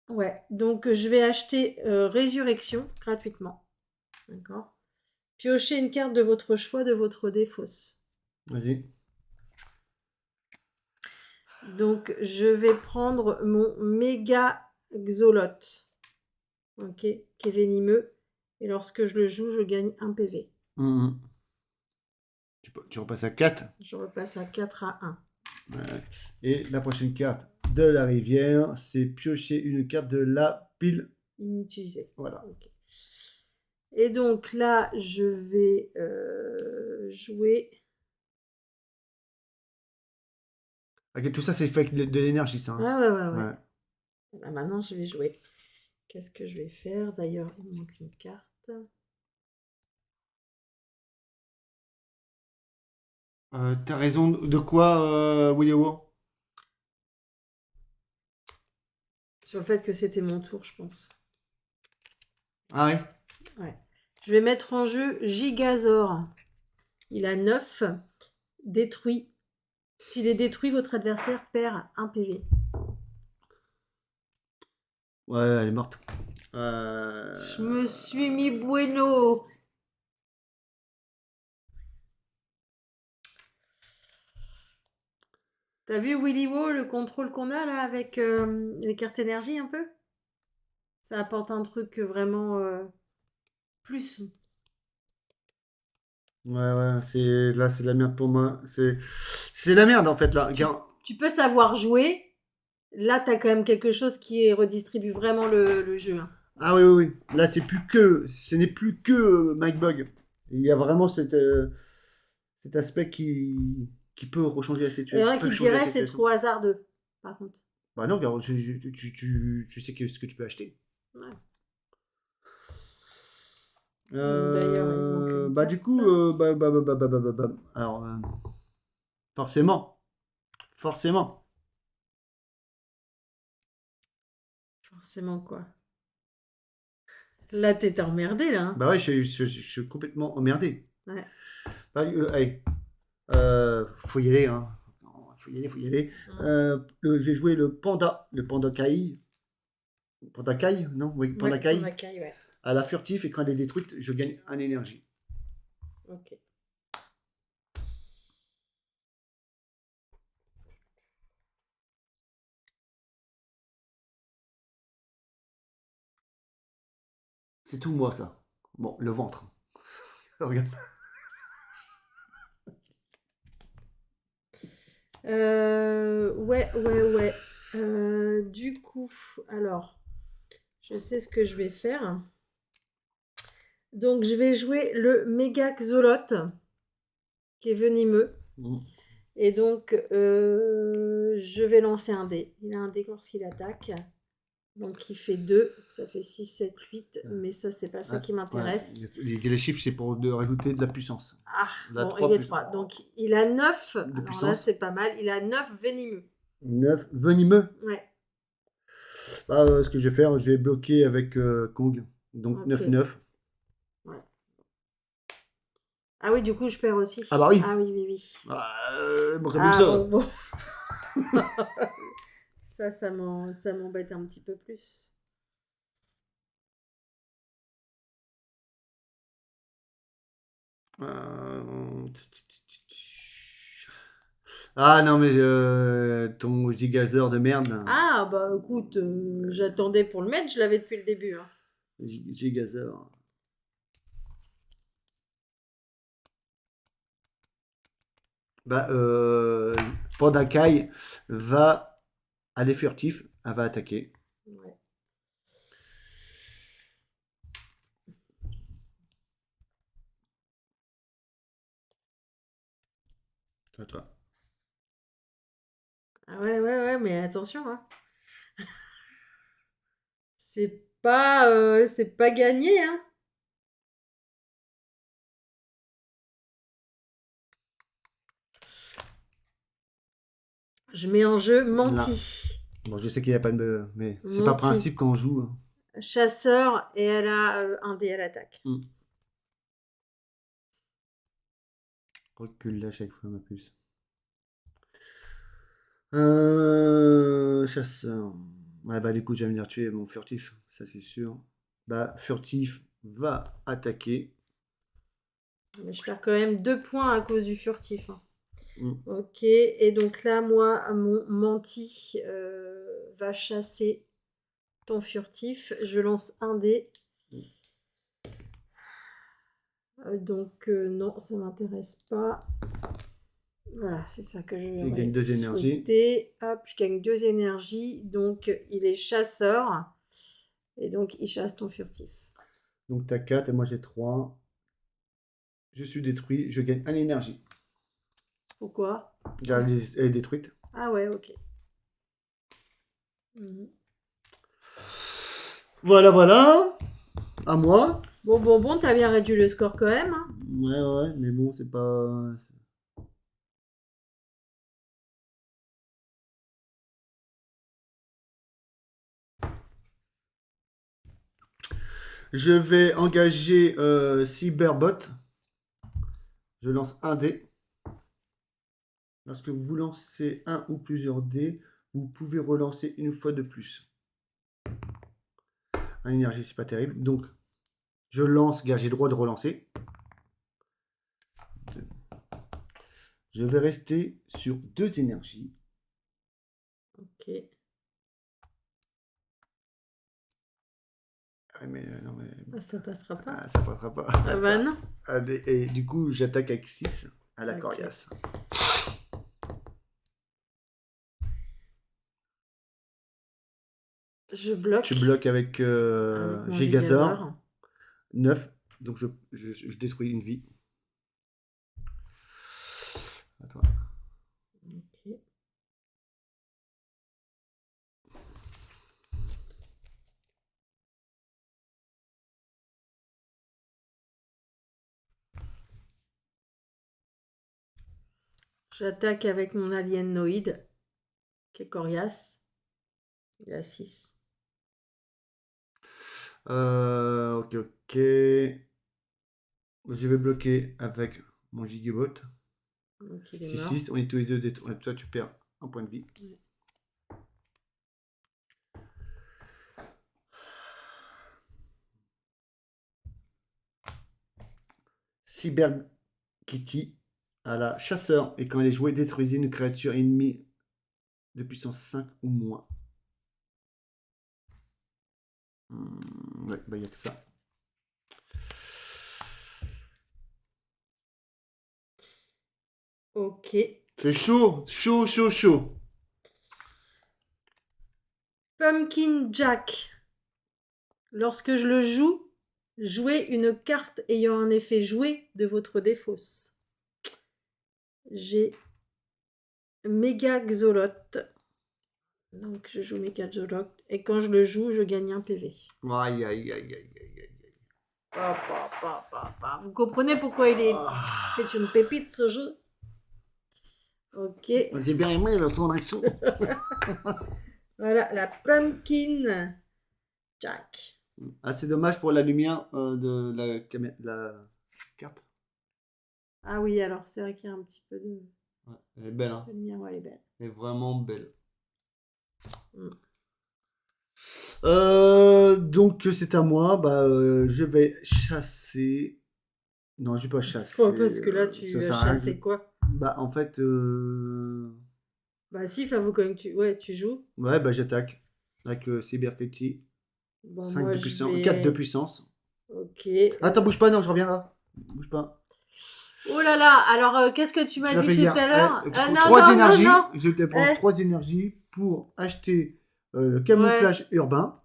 Ouais, donc je vais acheter Résurrection gratuitement. D'accord. Piochez une carte de votre choix de votre défausse. Vas-y. Donc je vais prendre mon méga Xolot. Ok, qui est venimeux. Et lorsque je le joue, je gagne 1 PV. Mhm. Tu repasses à 4. Je repasse à 4 à 1. Ouais. Et la prochaine carte de la rivière, c'est piocher une carte de la pile. Inutilisé. Voilà. Ok. Et donc là, je vais jouer. Ok, tout ça, c'est fait avec de l'énergie, ça. Ouais, Hein. ouais, ouais, ouais. Ouais. Là, maintenant, je vais jouer. Qu'est-ce que je vais faire? D'ailleurs, il me manque une carte. T'as raison de quoi, Willy Wo? Sur le fait que c'était mon tour, je pense. Ah ouais? Ouais. Je vais mettre en jeu Gigazor. Il a 9. Détruit. S'il est détruit, votre adversaire perd 1 PV. Ouais, elle est morte. Je me suis mis bueno. T'as vu Willy Wo, le contrôle qu'on a là avec les cartes énergie un peu? Ça apporte un truc vraiment plus. Ouais, là, c'est de la merde pour moi. C'est la merde, en fait, là. Tu peux savoir jouer. Là, t'as quand même quelque chose qui redistribue vraiment le jeu. Hein. Ah oui. Là, ce n'est plus que Mike Bug. Il y a vraiment cet aspect qui peut rechanger la Il y en situation. a Peut qui changer la diraient c'est situation. trop hasardeux, par contre. Bah non, regarde, tu sais ce que tu peux acheter. Ouais. D'ailleurs, il manque une Bah carte. du coup, alors, forcément, forcément. Forcément quoi. Là, t'es emmerdé, là. Hein. Bah ouais, je suis complètement emmerdé. Ouais. Bah, allez, faut y aller, hein. Faut y aller. J'ai joué le panda Kai. Panda Kai, non? Oui, panda Ouais, Kai. Pondakai, ouais. À la furtif, et quand elle est détruite, je gagne un énergie. Ok. C'est tout moi, ça. Bon, le ventre. Regarde. Ouais. Du coup, alors, je sais ce que je vais faire. Donc, je vais jouer le méga Xolot, qui est venimeux. Mm. Et donc, je vais lancer un dé. Il a un dé lorsqu'il attaque. Donc, il fait 2. Ça fait 6, 7, 8. Mais ça, c'est pas ça qui m'intéresse. Ouais. Les chiffres, c'est pour rajouter de la puissance. Ah, La bon, 3 il est plus 3. Donc, il a 9. de Alors là, puissance. c'est pas mal. Il a 9 venimeux. 9 venimeux. Ouais. Bah, ce que je vais faire, je vais bloquer avec Kong. Donc Ok. 9-9. Ouais. Ah oui, du coup, je perds aussi. Ah bah oui. Ah oui. Bon, comme Ah ça. bon. Ça m'embête un petit peu plus. Ah non, mais ton gigazeur de merde. Là. Ah bah écoute, j'attendais pour le mettre, je l'avais depuis le début. Hein. Gigazeur. Bah, Pandakai va aller furtif. Elle va attaquer. Ouais. À toi. Ah ouais, mais attention, hein. C'est pas gagné, hein. Je mets en jeu Là. Menti. Bon, je sais qu'il n'y a pas de... Mais c'est pas Menti. principe quand on joue. Hein. Chasseur, et elle a un dé à l'attaque. Recule là chaque fois, ma puce. Chasseur. Ouais, bah, du coup, tu vas venir tuer mon furtif, ça c'est sûr. Bah, furtif va attaquer. Mais je perds quand même 2 points à cause du furtif, hein. Mm. Ok, et donc là, moi, mon menti va chasser ton furtif. Je lance un dé. Donc non, ça m'intéresse pas. Voilà, c'est ça que je Tu gagnes 2 énergies. souhaité. Hop, je gagne 2 énergies. Donc il est chasseur. Et donc il chasse ton furtif. Donc, t'as 4 et moi j'ai 3. Je suis détruit, je gagne 1 énergie. Pourquoi? Car elle est détruite. Ah ouais, ok. Mhm. Voilà, voilà. À moi. Bon, t'as bien réduit le score quand même, hein. Ouais, mais bon, c'est pas. Je vais engager Cyberbot. Je lance un dé. Lorsque vous lancez un ou plusieurs dés, vous pouvez relancer une fois de plus. Un énergie, c'est pas terrible. Donc, je lance, car j'ai le droit de relancer. Je vais rester sur 2 énergies. Ok. Ah, mais non, mais. Ah, ça passera pas. Ah, ça passera pas. Ah bah non. Allez, et du coup, j'attaque avec 6 à la Ok. coriace. Je bloque Tu bloques avec avec mon Gégazor. Gégazor. 9. Donc, je détruis une vie. À toi. Ok. J'attaque avec mon alienoïde, qui est coriace. Il a 6. Ok, ok. Je vais bloquer avec mon Gigabot. Donc il est C'est mort. 6. On est tous les deux détruits. Toi, tu perds un point de vie. Ouais. Cyber Kitty à la chasseur. Et quand elle est jouée, détruisez une créature ennemie de puissance 5 ou moins. Ouais, bah, il n'y a que ça. Ok. C'est chaud, chaud, chaud, chaud. Pumpkin Jack. Lorsque je le joue, jouez une carte ayant un effet joué de votre défausse. J'ai Méga Xoloth. Donc je joue Méga Xoloth. Et quand je le joue, je gagne un PV. Aïe, aïe, aïe, aïe, aïe, aïe. Vous comprenez pourquoi il est... Ah. C'est une pépite ce jeu. Ok. J'ai bien aimé son action. Voilà, la Pumpkin Jack. Ah, c'est dommage pour la lumière de la carte. Ah oui, alors c'est vrai qu'il y a un petit peu Ouais, elle est belle, hein. de lumière. Ouais, elle est belle. Elle est vraiment belle. Mm. Donc c'est à moi. Bah, je vais chasser. Non, je vais pas chasser. Ouais, parce que là, ça tu sert as à rien. chassé quoi? Bah, en fait, Bah si, faut quand même que tu... Ouais, tu joues. ouais, bah j'attaque avec Cyber Kitty. Bon, 5 moi, de je puissance, 4 de vais... puissance. Ok. Attends, bouge pas, non, je reviens là. Bouge pas. Oh là là, alors qu'est-ce que tu Tu m'as l'as dit fait tout hier. à l'heure? Ah non, 3 non, non, énergies. non. Je dépense Eh, 3 énergies pour acheter le ouais. camouflage urbain.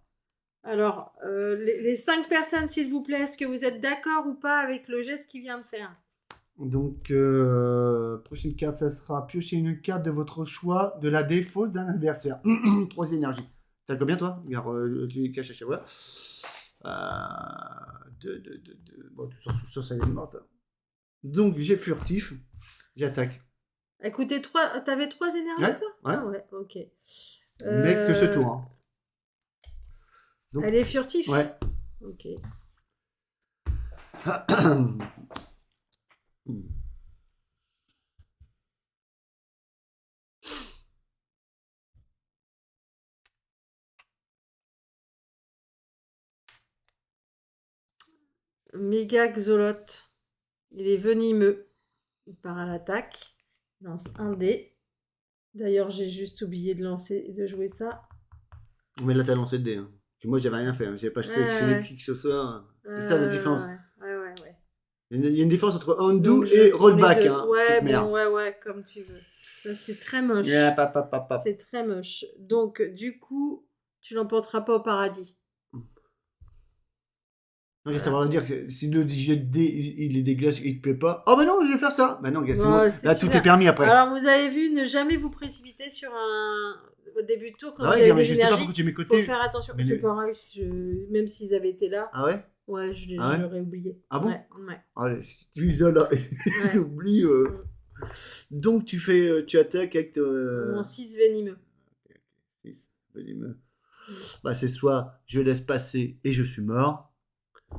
Alors, les 5 personnes, s'il vous plaît, est-ce que vous êtes d'accord ou pas avec le geste qu'il vient de faire? Donc, prochaine carte, ça sera piocher une carte de votre choix de la défausse d'un adversaire. 3 énergies. T'as combien toi? Regarde, tu les caches à chaque fois. 2. Bon, tout ça, ça est morte. Donc, j'ai furtif. J'attaque. Écoutez, t'avais 3 énergies, Ouais, toi? ouais. Ah ouais, ok. Mais que ce tour. Hein. Donc, Elle est furtif? ouais. Ok. Méga Xolot. Il est venimeux. Il part à l'attaque. Il lance un dé. D'ailleurs, j'ai juste oublié de jouer ça. Mais là, t'as lancé le dé. Hein. Moi, j'avais rien fait. Hein. J'avais pas sélectionné Ouais. qui que ce soit. C'est ça la différence. Ouais. Il y a une différence entre undo Donc, je et prends les rollback. deux. Hein, Ouais, petite bon, merde. ouais, comme tu veux. Ça, c'est très moche. Yeah, pap. C'est très moche. Donc, du coup, tu l'emporteras pas au paradis. Non, ça veut dire que si le jet de dé il est dégueulasse, il te plaît pas. Oh, bah non, je vais faire ça. Bah non, gars, c'est Ouais, moi. c'est Là, tout super. est permis après. Alors, vous avez vu, ne jamais vous précipiter sur au début de tour quand Ah vous ouais, avez gars, mais des je sais pas énergies. pourquoi tu mets Faut côté. faire attention. Mais C'est les- pareil, même s'ils avaient été là, Ah ouais? ouais, Ah ouais? l'aurais oublié. Ah bon? Ouais. Allez, si tu isoles là, Ouais. j'oublie. Donc, tu attaques avec. Mon 6 venimeux. 6, venimeux. Bah, c'est soit je laisse passer et je suis mort,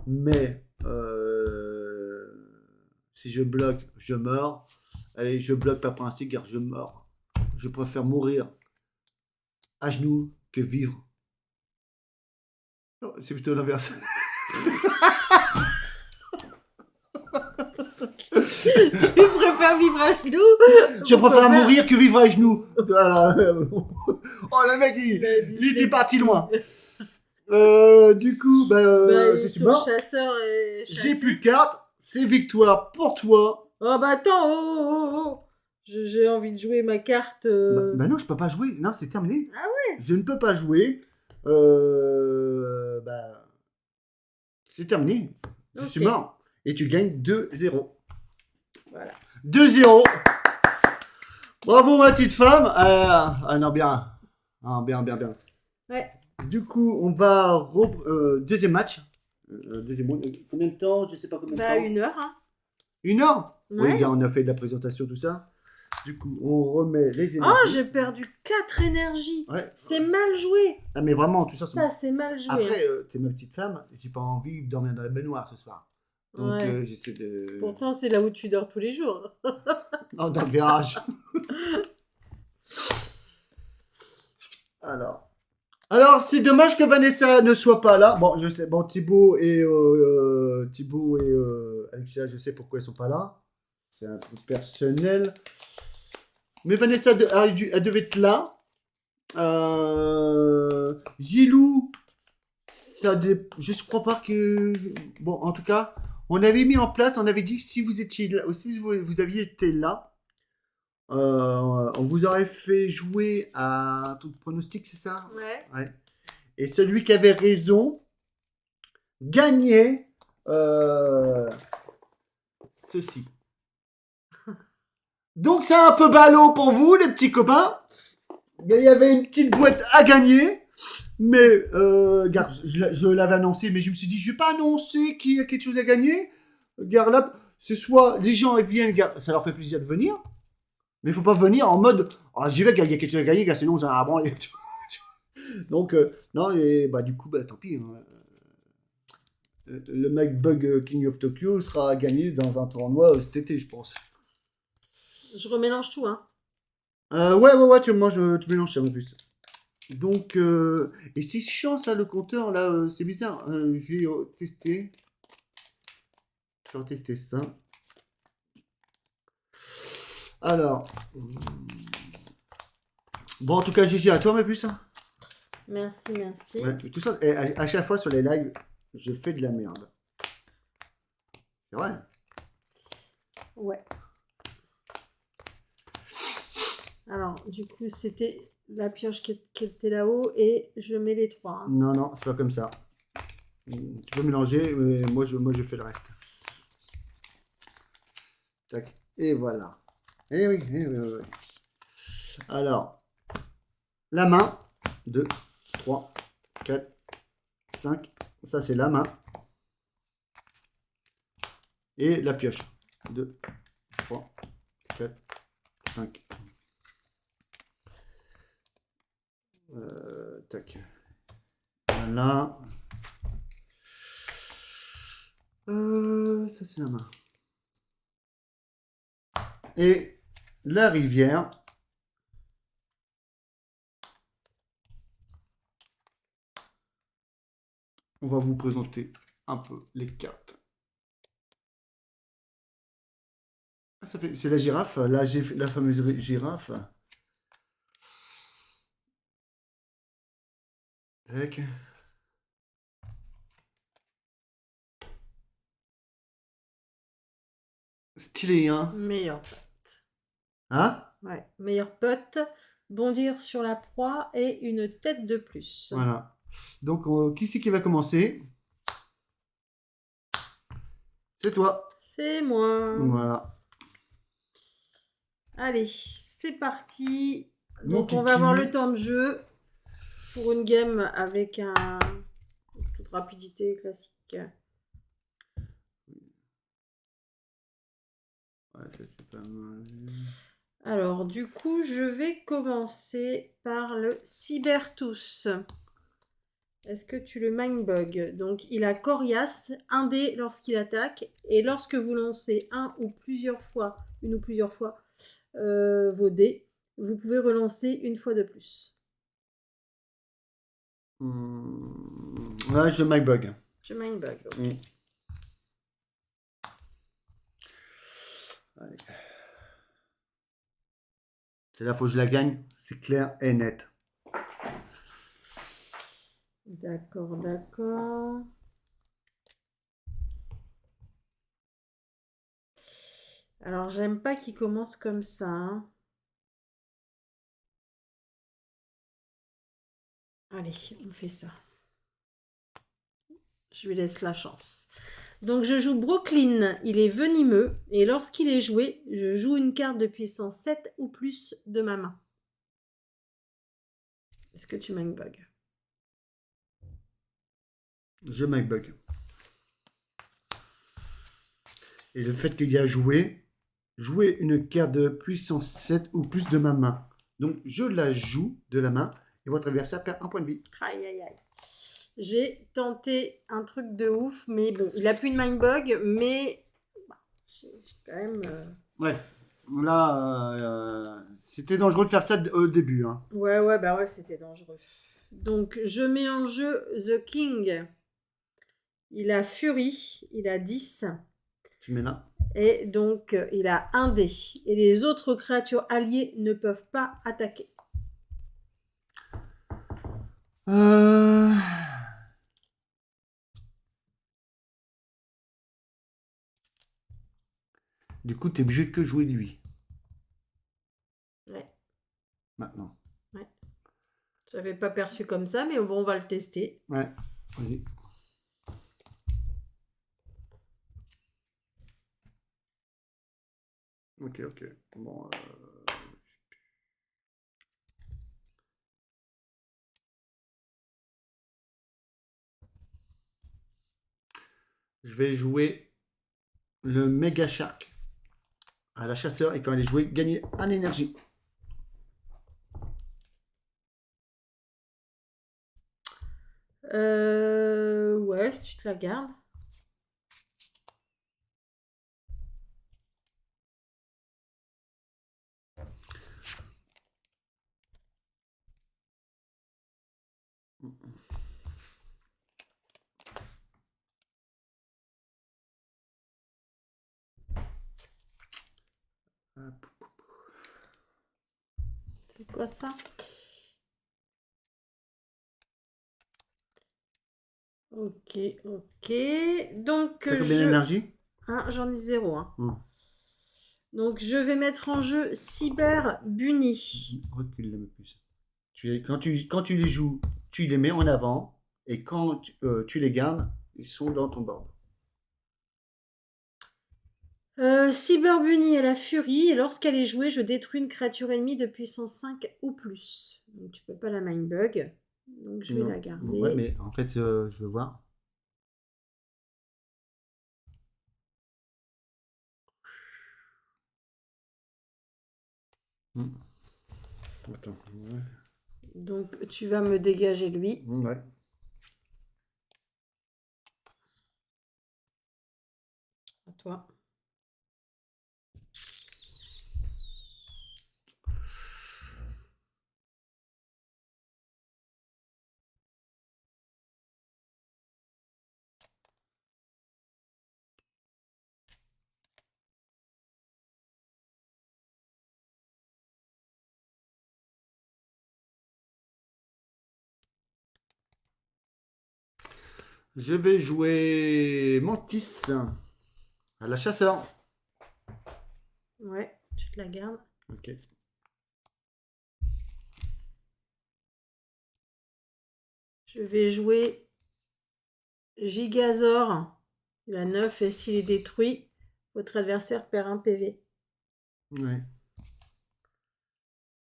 mais si je bloque, je meurs. Allez, je bloque par principe car je meurs. Je préfère mourir à genoux que vivre. Non, c'est plutôt l'inverse. Tu préfères vivre à genoux? Je préfère mourir que vivre à genoux. Voilà. Oh, le mec, il était parti loin. Du coup, je suis Ton mort. chasseur est chassé. J'ai plus de cartes. C'est victoire pour toi. Oh bah attends, oh. J'ai envie de jouer ma carte. Bah non, je peux pas jouer. Non, c'est terminé. Ah ouais? Je ne peux pas jouer. C'est terminé. Je suis Ok. mort. Et tu gagnes 2-0. Voilà. 2-0. Bravo, ma petite femme. Non, bien. Ah, bien. Ouais. Du coup, on va... deuxième match. Combien de temps? Je sais pas combien de Bah temps. 1 heure, hein. 1 heure? Ouais. Oui, gars, on a fait de la présentation, tout ça. Du coup, on remet les énergies. Oh, j'ai perdu 4 énergies. Ouais. C'est mal joué. Ah, mais vraiment, tout ça, Ça, c'est mal joué. Après, t'es ma petite femme, j'ai pas envie de dormir dans la baignoire ce soir. Donc, Ouais. j'essaie de... Pourtant, c'est là où tu dors tous les jours. Non, dans le garage. Alors, c'est dommage que Vanessa ne soit pas là. Bon, je sais. Bon, Thibaut et Alexia, je sais pourquoi ils sont pas là. C'est un truc personnel. Mais Vanessa, elle devait être là. Gilou, je crois pas que... Bon, en tout cas, on avait mis en place, on avait dit que si vous étiez là, si vous aviez été là, on vous aurait fait jouer à un truc pronostic, c'est ça? Ouais. Et celui qui avait raison gagnait ceci. Donc c'est un peu ballot pour vous, les petits copains. Il y avait une petite boîte à gagner. Mais, regarde, je l'avais annoncé, mais je me suis dit, je vais pas annoncer qu'il y a quelque chose à gagner. Regarde là, c'est soit les gens viennent, ça leur fait plaisir de venir, mais il faut pas venir en mode, oh, j'y vais, il y a quelque chose à gagner, car sinon j'ai un branle. Donc, non, et bah du coup, tant pis. Hein. Le MacBug King of Tokyo sera gagné dans un tournoi cet été, je pense. Je remélange tout, hein. Ouais, tu mélanges ça en plus. Donc, et c'est chiant ça le compteur là, c'est bizarre. Je vais tester. Je vais tester ça. Alors, bon, en tout cas, GG à toi, ma puce. Merci. Ouais, tout ça, et à chaque fois sur les lives, je fais de la merde. C'est vrai. Ouais. Alors, du coup, c'était la pioche qui était là-haut et je mets les 3. Hein. Non, c'est pas comme ça. Tu peux mélanger, mais moi je fais le reste. Tac, et voilà. Eh oui. Alors, la main, 2, 3, 4, 5. Ça, c'est la main. Et la pioche. 2, 3, 4, 5. Tac. Voilà. Ça, c'est la main. Et la rivière. On va vous présenter un peu les cartes. Ah, c'est la girafe, la fameuse girafe. Tac. Stylé, hein? Meilleur. Hein? Ouais, meilleur putt, bondir sur la proie et une tête de plus. Voilà. Donc, qui c'est qui va commencer? C'est toi. C'est moi. Voilà. Allez, c'est parti. Mon Donc on va kiki. avoir le temps de jeu pour une game avec toute rapidité classique. Ouais, ça c'est pas mal. Alors du coup, je vais commencer par le Cybertooth. Est-ce que tu le mindbug? Donc il a coriace, un dé lorsqu'il attaque, et lorsque vous lancez une ou plusieurs fois vos dés, vous pouvez relancer une fois de plus. Ouais, je my bug. Je mindbug. Ok. Allez. C'est là, faut que je la gagne. C'est clair et net. D'accord, d'accord. Alors, j'aime pas qu'il commence comme ça, hein. Allez, on fait ça. Je lui laisse la chance. Donc, je joue Brooklyn. Il est venimeux. Et lorsqu'il est joué, je joue une carte de puissance 7 ou plus de ma main. Est-ce que tu mindbug? Je my bug. Et le fait qu'il y a joué une carte de puissance 7 ou plus de ma main. Donc, je la joue de la main et votre adversaire perd un point de vie. Aïe, aïe, aïe. J'ai tenté un truc de ouf, mais bon, il a plus une mindbug, mais j'ai quand même... Ouais. Là, c'était dangereux de faire ça au début. Hein. Ouais, bah ouais, c'était dangereux. Donc, je mets en jeu The King. Il a Fury, il a 10. Tu mets là. Et donc, il a un dé. Et les autres créatures alliées ne peuvent pas attaquer. Euh... Du coup, tu es obligé de que jouer lui. Ouais. Maintenant. Ouais. J'avais pas perçu comme ça, mais bon, on va le tester. Ouais. Vas-y. Ok, ok. Bon. Je vais jouer le Mega Shark à la chasseur et quand elle est jouée, gagner un énergie. Ouais, tu te la gardes. C'est quoi ça? Ok, ok. Donc, T'as combien d'énergie? J'en ai 0. Hein. Donc, je vais mettre en jeu Cyber Bunny. Recule le plus. Quand tu les joues, tu les mets en avant et quand tu les gardes, ils sont dans ton board. Cyber Bunny est la furie et lorsqu'elle est jouée, je détruis une créature ennemie de puissance 5 ou plus. Donc tu peux pas la mindbug. Donc je vais Non. la garder. Ouais, mais en fait, je veux voir. Attends. Ouais. Donc tu vas me dégager lui. Ouais. À toi. Je vais jouer Mantis à la chasseur. Ouais, tu te la gardes. Ok. Je vais jouer Gigazor. Il a 9 et s'il est détruit, votre adversaire perd un PV. Ouais.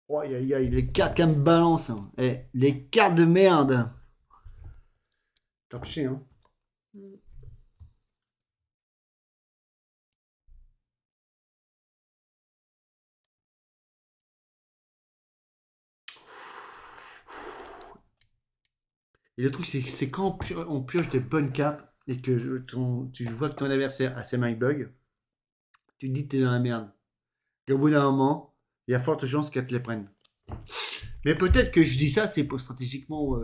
Oh, aïe, aïe, les cartes qu'elle me balance. Hein. Eh, les cartes de merde. Top chier, hein. Mm. Et le truc, c'est quand on pioche des bonnes cartes et que tu vois que ton adversaire a ses mind bugs, tu te dis que t'es dans la merde. Et au bout d'un moment, il y a forte chance qu'elle te les prenne. Mais peut-être que je dis ça, c'est pour stratégiquement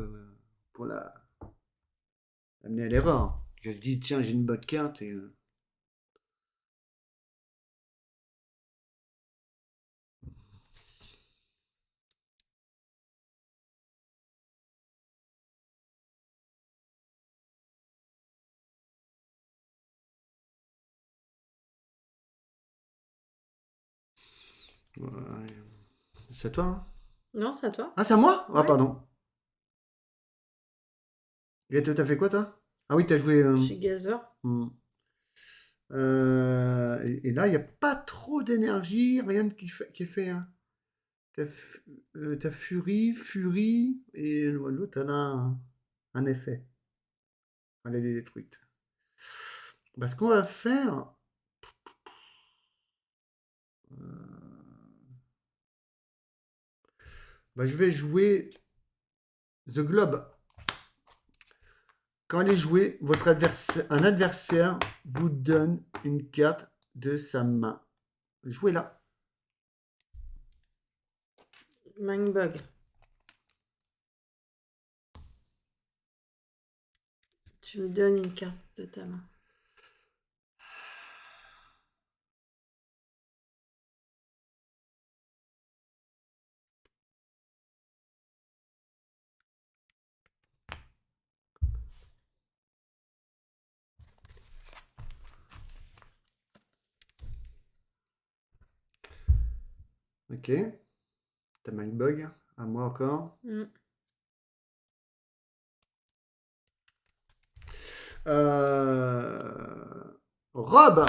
pour amener à l'erreur. Je se dis, tiens, j'ai une bonne carte et. Ouais. C'est à toi, hein. Non, c'est à toi. Ah, c'est à moi? Ah, Ouais. pardon. Et t'as fait quoi, toi? Ah oui, t'as joué. Gigazor. Hmm. Et là, il n'y a pas trop d'énergie, rien qui est fait. Hein. T'as Fury, et l'autre, elle a un effet. Elle est détruite. Bah, ce qu'on va faire. euh, Bah, je vais jouer The Globe. Quand elle est jouée, un adversaire vous donne une carte de sa main. Jouez là. Mindbug. Tu me donnes une carte de ta main. Ok. T'as Mindbug. À moi encore. Mm. Robe.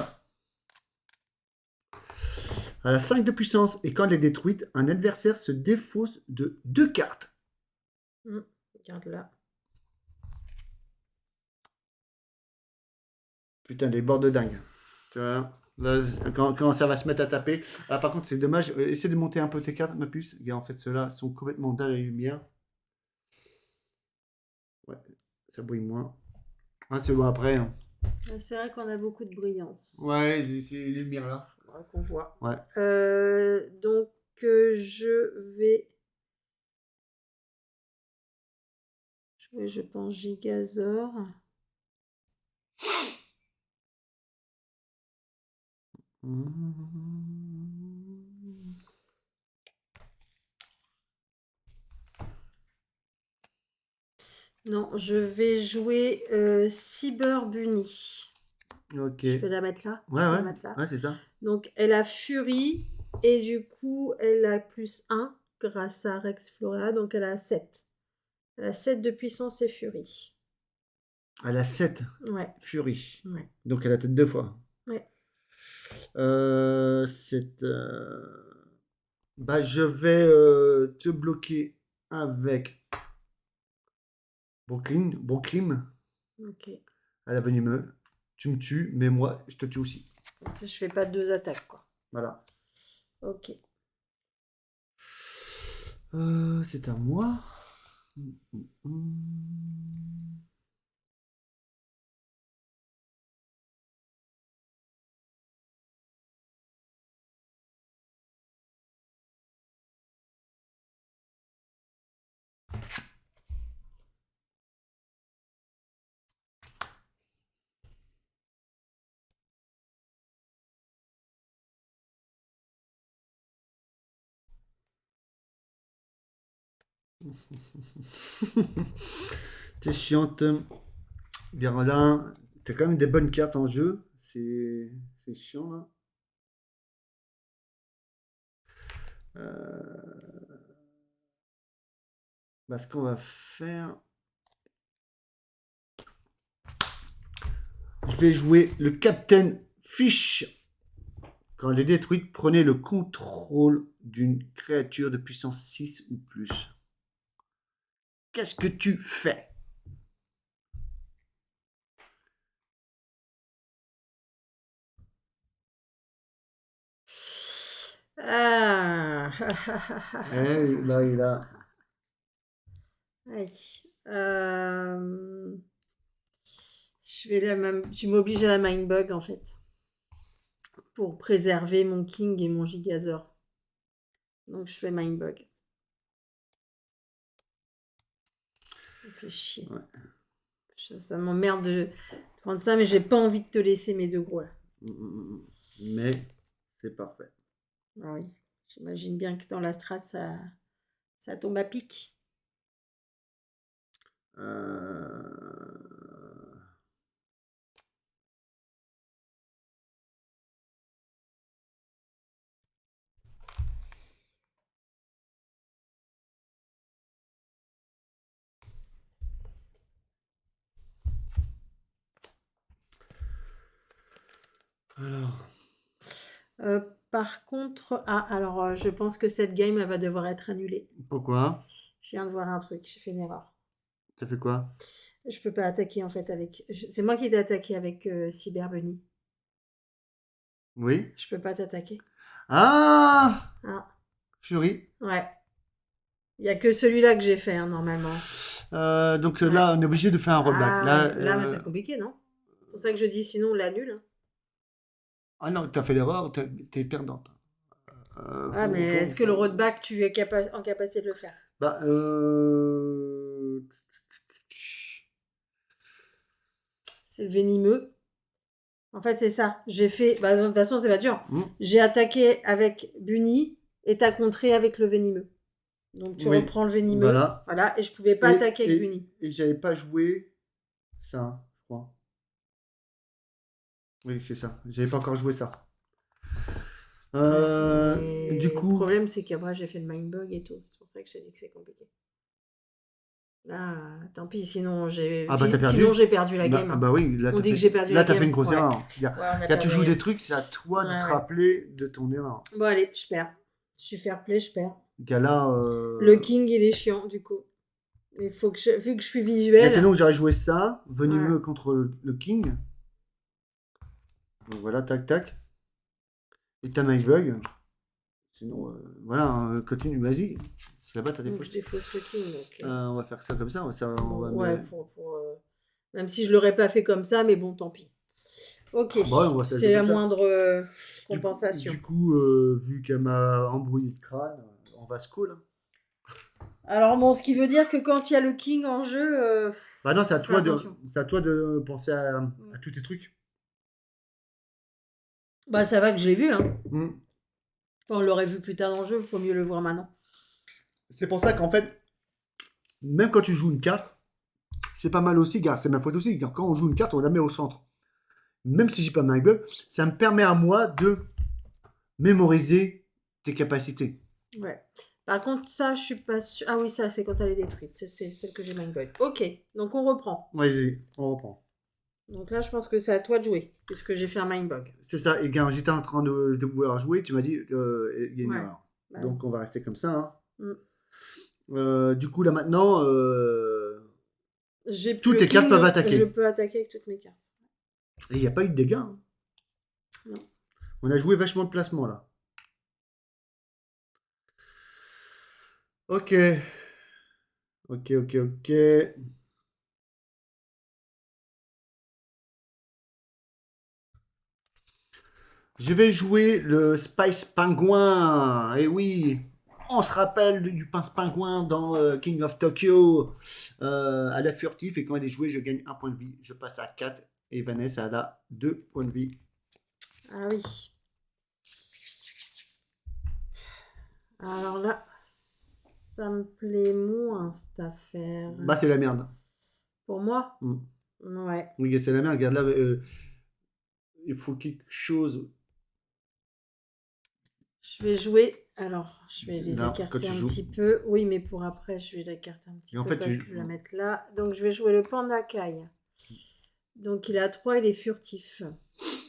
Elle a 5 de puissance et quand elle est détruite, un adversaire se défausse de 2 cartes. Mm. Garde-la. Putain, des bords de dingue. Tu vois, là, quand ça va se mettre à taper. Ah, par contre, c'est dommage. Essaie de monter un peu tes cartes, ma puce. Et en fait, ceux-là sont complètement dans la lumière. Ouais, ça brille moins. Ah, c'est bon après. Hein. C'est vrai qu'on a beaucoup de brillance. Ouais, c'est les lumières là. Faudra qu'on voit. Ouais. Donc, je vais jouer, je pense, Gigazor. Non, je vais jouer Cyber Bunny. Ok. Je vais la mettre là. Ouais, Je vais ouais. la mettre là. Ouais, c'est ça. Donc, elle a Fury et du coup, elle a plus 1 grâce à Rex Florea. Donc, elle a 7. Elle a 7 de puissance et Fury. Elle a 7 Ouais, Fury. ouais, Donc elle a tête 2 fois. ouais. C'est. Bah, je vais te bloquer avec Brooklyn. Ok. Elle a venimeux. Tu me tues, mais moi, je te tue aussi. Comme ça, je fais pas 2 attaques, quoi. Voilà. Ok. C'est à moi. Hum, hum, hum. T'es chiante. Bien là, t'as quand même des bonnes cartes en jeu. C'est chiant là. Euh, Ce qu'on va faire, je vais jouer le Captain Fish. Quand elle est détruite, prenez le contrôle d'une créature de puissance 6 ou plus. Qu'est-ce que tu fais? Ah. Là, il a. Aïe. Je vais tu m'obliges à la Mindbug en fait. Pour préserver mon King et mon Gigazor. Donc je fais Mindbug. Ça me fait chier. Ouais. Ça m'emmerde de prendre ça, mais j'ai pas envie de te laisser mes deux gros là. Mais c'est parfait. Ah oui. J'imagine bien que dans la strat, ça tombe à pic. Alors, Par contre, alors je pense que cette game, elle va devoir être annulée. pourquoi? Je viens de voir un truc, j'ai fait une erreur. Ça fait quoi? Je peux pas attaquer en fait avec. C'est moi qui ai attaqué avec Cyber Bunny. Oui? Je peux pas t'attaquer. Ah! Ah, Fury. ouais. Il y a que celui-là que j'ai fait hein, normalement. Donc Ouais. là, on est obligé de faire un rollback. Ah Là, ouais. Là, mais c'est compliqué, non? C'est pour ça que je dis sinon on l'annule. Hein. ah non, t'as fait l'erreur, t'es perdante. Ah, mais est-ce que le roadback, tu es en capacité de le faire? Bah, C'est le venimeux. En fait, c'est ça. J'ai fait. Bah, de toute façon, c'est pas dur. hmm, J'ai attaqué avec Bunny et t'as contré avec le venimeux. Donc tu oui, reprends le venimeux. voilà. Voilà. Et je pouvais pas attaquer avec Bunny. Et j'avais pas joué ça, je crois. Oui, c'est ça. J'avais pas encore joué ça. Du Le coup, problème, c'est qu'après, j'ai fait le mindbug et tout. C'est pour ça que j'ai dit que c'est compliqué. Là, tant pis, sinon j'ai ah bah t'as perdu. sinon j'ai perdu la Bah, game. ah bah oui, là On t'as dit fait, que j'ai perdu là la t'as game. fait une grosse Ouais. erreur. Ouais, on a Quand perdu tu joues la des game. trucs, c'est à toi de Ouais, te ouais. rappeler de ton erreur. Bon, allez, je perds. Je suis fair play, je perds. Car là, Le king, il est chiant, du coup. Il faut que vu que je suis mais visuel. sinon j'aurais joué ça, venimeux Ouais. contre le king. Donc voilà, tac tac. Et t'as my bug. Sinon, voilà, hein, continue, vas-y. Si là-bas t'as des Donc je fausses. défausse le king. Donc, On va faire ça comme ça. On bon, va ouais, mettre- même si je l'aurais pas fait comme ça, mais bon, tant pis. Ok, Bon, on va se la jouer c'est la comme ça. moindre compensation. Du coup, vu qu'elle m'a embrouillé le crâne, on va se cool. Hein. Alors bon, ce qui veut dire que quand il y a le king en jeu, Bah non, faut faire attention. c'est à toi de penser à tous tes trucs. Bah ça va que je l'ai vu, hein. Hmm. Enfin, on l'aurait vu plus tard dans le jeu, il faut mieux le voir maintenant. C'est pour ça qu'en fait, même quand tu joues une carte, c'est pas mal aussi, gars. C'est ma faute aussi. Quand on joue une carte, on la met au centre. Même si j'ai pas my bug, ça me permet à moi de mémoriser tes capacités. Ouais. Par contre, ça, je suis pas sûre. Ah oui, ça, c'est quand elle est détruite. C'est celle que j'ai mindbug. Ok, donc on reprend. Vas-y, on reprend. Donc là, je pense que c'est à toi de jouer, puisque j'ai fait un mindbug. C'est ça. Et quand j'étais en train de vouloir jouer, tu m'as dit il y a une Ouais. erreur. Bah Donc on va rester comme ça. Hein. Du coup, là maintenant, j'ai toutes le tes cartes king, peuvent attaquer. Je peux attaquer avec toutes mes cartes. Et il n'y a pas eu de dégâts. Hein. Non. On a joué vachement de placement là. Ok. Ok, ok, ok. Je vais jouer le Spice Pingouin. Et oui, on se rappelle du pince pingouin dans King of Tokyo à la furtif. Et quand elle est jouée, je gagne 1 point de vie. Je passe à 4. Et Vanessa, elle a 2 points de vie. Ah oui. Alors là, ça me plaît moins cette affaire. Bah, c'est la merde. Pour moi, Ouais. Oui, c'est la merde. Regarde là, il faut quelque chose. Je vais jouer. Alors, je vais les Là, quand écarter tu un joues. petit peu. Oui, mais pour après, je vais l'écarter un petit Et en peu fait, parce que je vais la mettre là. Donc, je vais jouer le panda Kai. Donc, il est à 3, il est furtif.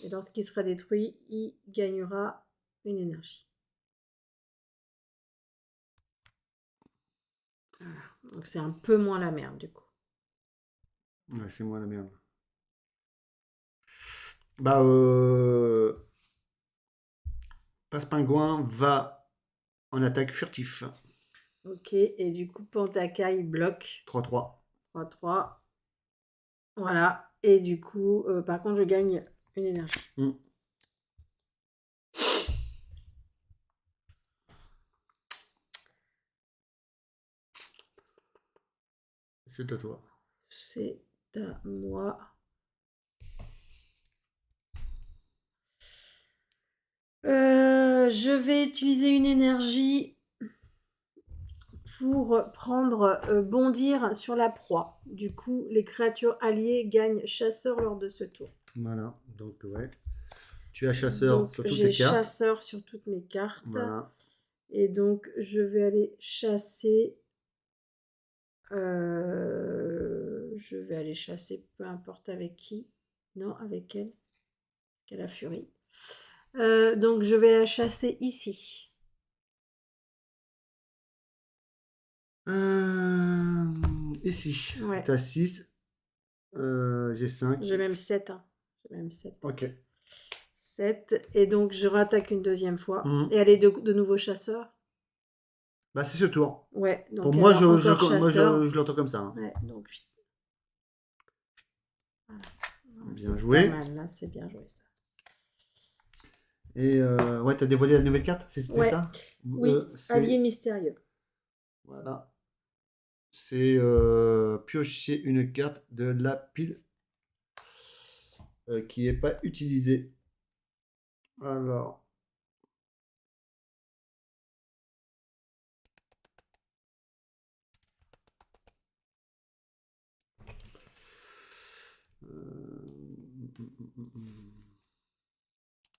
Et lorsqu'il sera détruit, il gagnera une énergie. Voilà. Donc, c'est un peu moins la merde, du coup. Ouais, c'est moi la merde. Bah, Passe-Pingouin va en attaque furtif. Ok, et du coup, panda Kai bloque 3-3. 3-3. Voilà. Et du coup, par contre, je gagne une énergie. Hmm. C'est à toi. C'est à moi. Je vais utiliser une énergie pour prendre bondir sur la proie. Du coup, les créatures alliées gagnent chasseur lors de ce tour. Voilà. Donc, ouais. Tu as chasseur Donc, sur toutes j'ai tes cartes. chasseur sur toutes mes cartes. Voilà. Et donc, je vais aller chasser. Je vais aller chasser, peu importe avec qui. Non, avec elle. Qu'elle a furie. Donc, je vais la chasser ici. Ici. Ouais. Tu as 6. J'ai 5. J'ai même 7. Hein. J'ai même 7. Ok. 7. Et donc, je rattaque une deuxième fois. Mhm. Et elle est de nouveau chasseur. Bah, c'est ce tour. Ouais, donc Pour moi, alors encore chasseur. je l'entends comme ça. Hein. Ouais, donc voilà. Bien C'est joué. pas mal, là, c'est bien joué ça. Et ouais, t'as dévoilé la nouvelle carte, c'était Ouais. ça? Oui, allié mystérieux. Voilà. C'est piocher une carte de la pile qui n'est pas utilisée. Alors.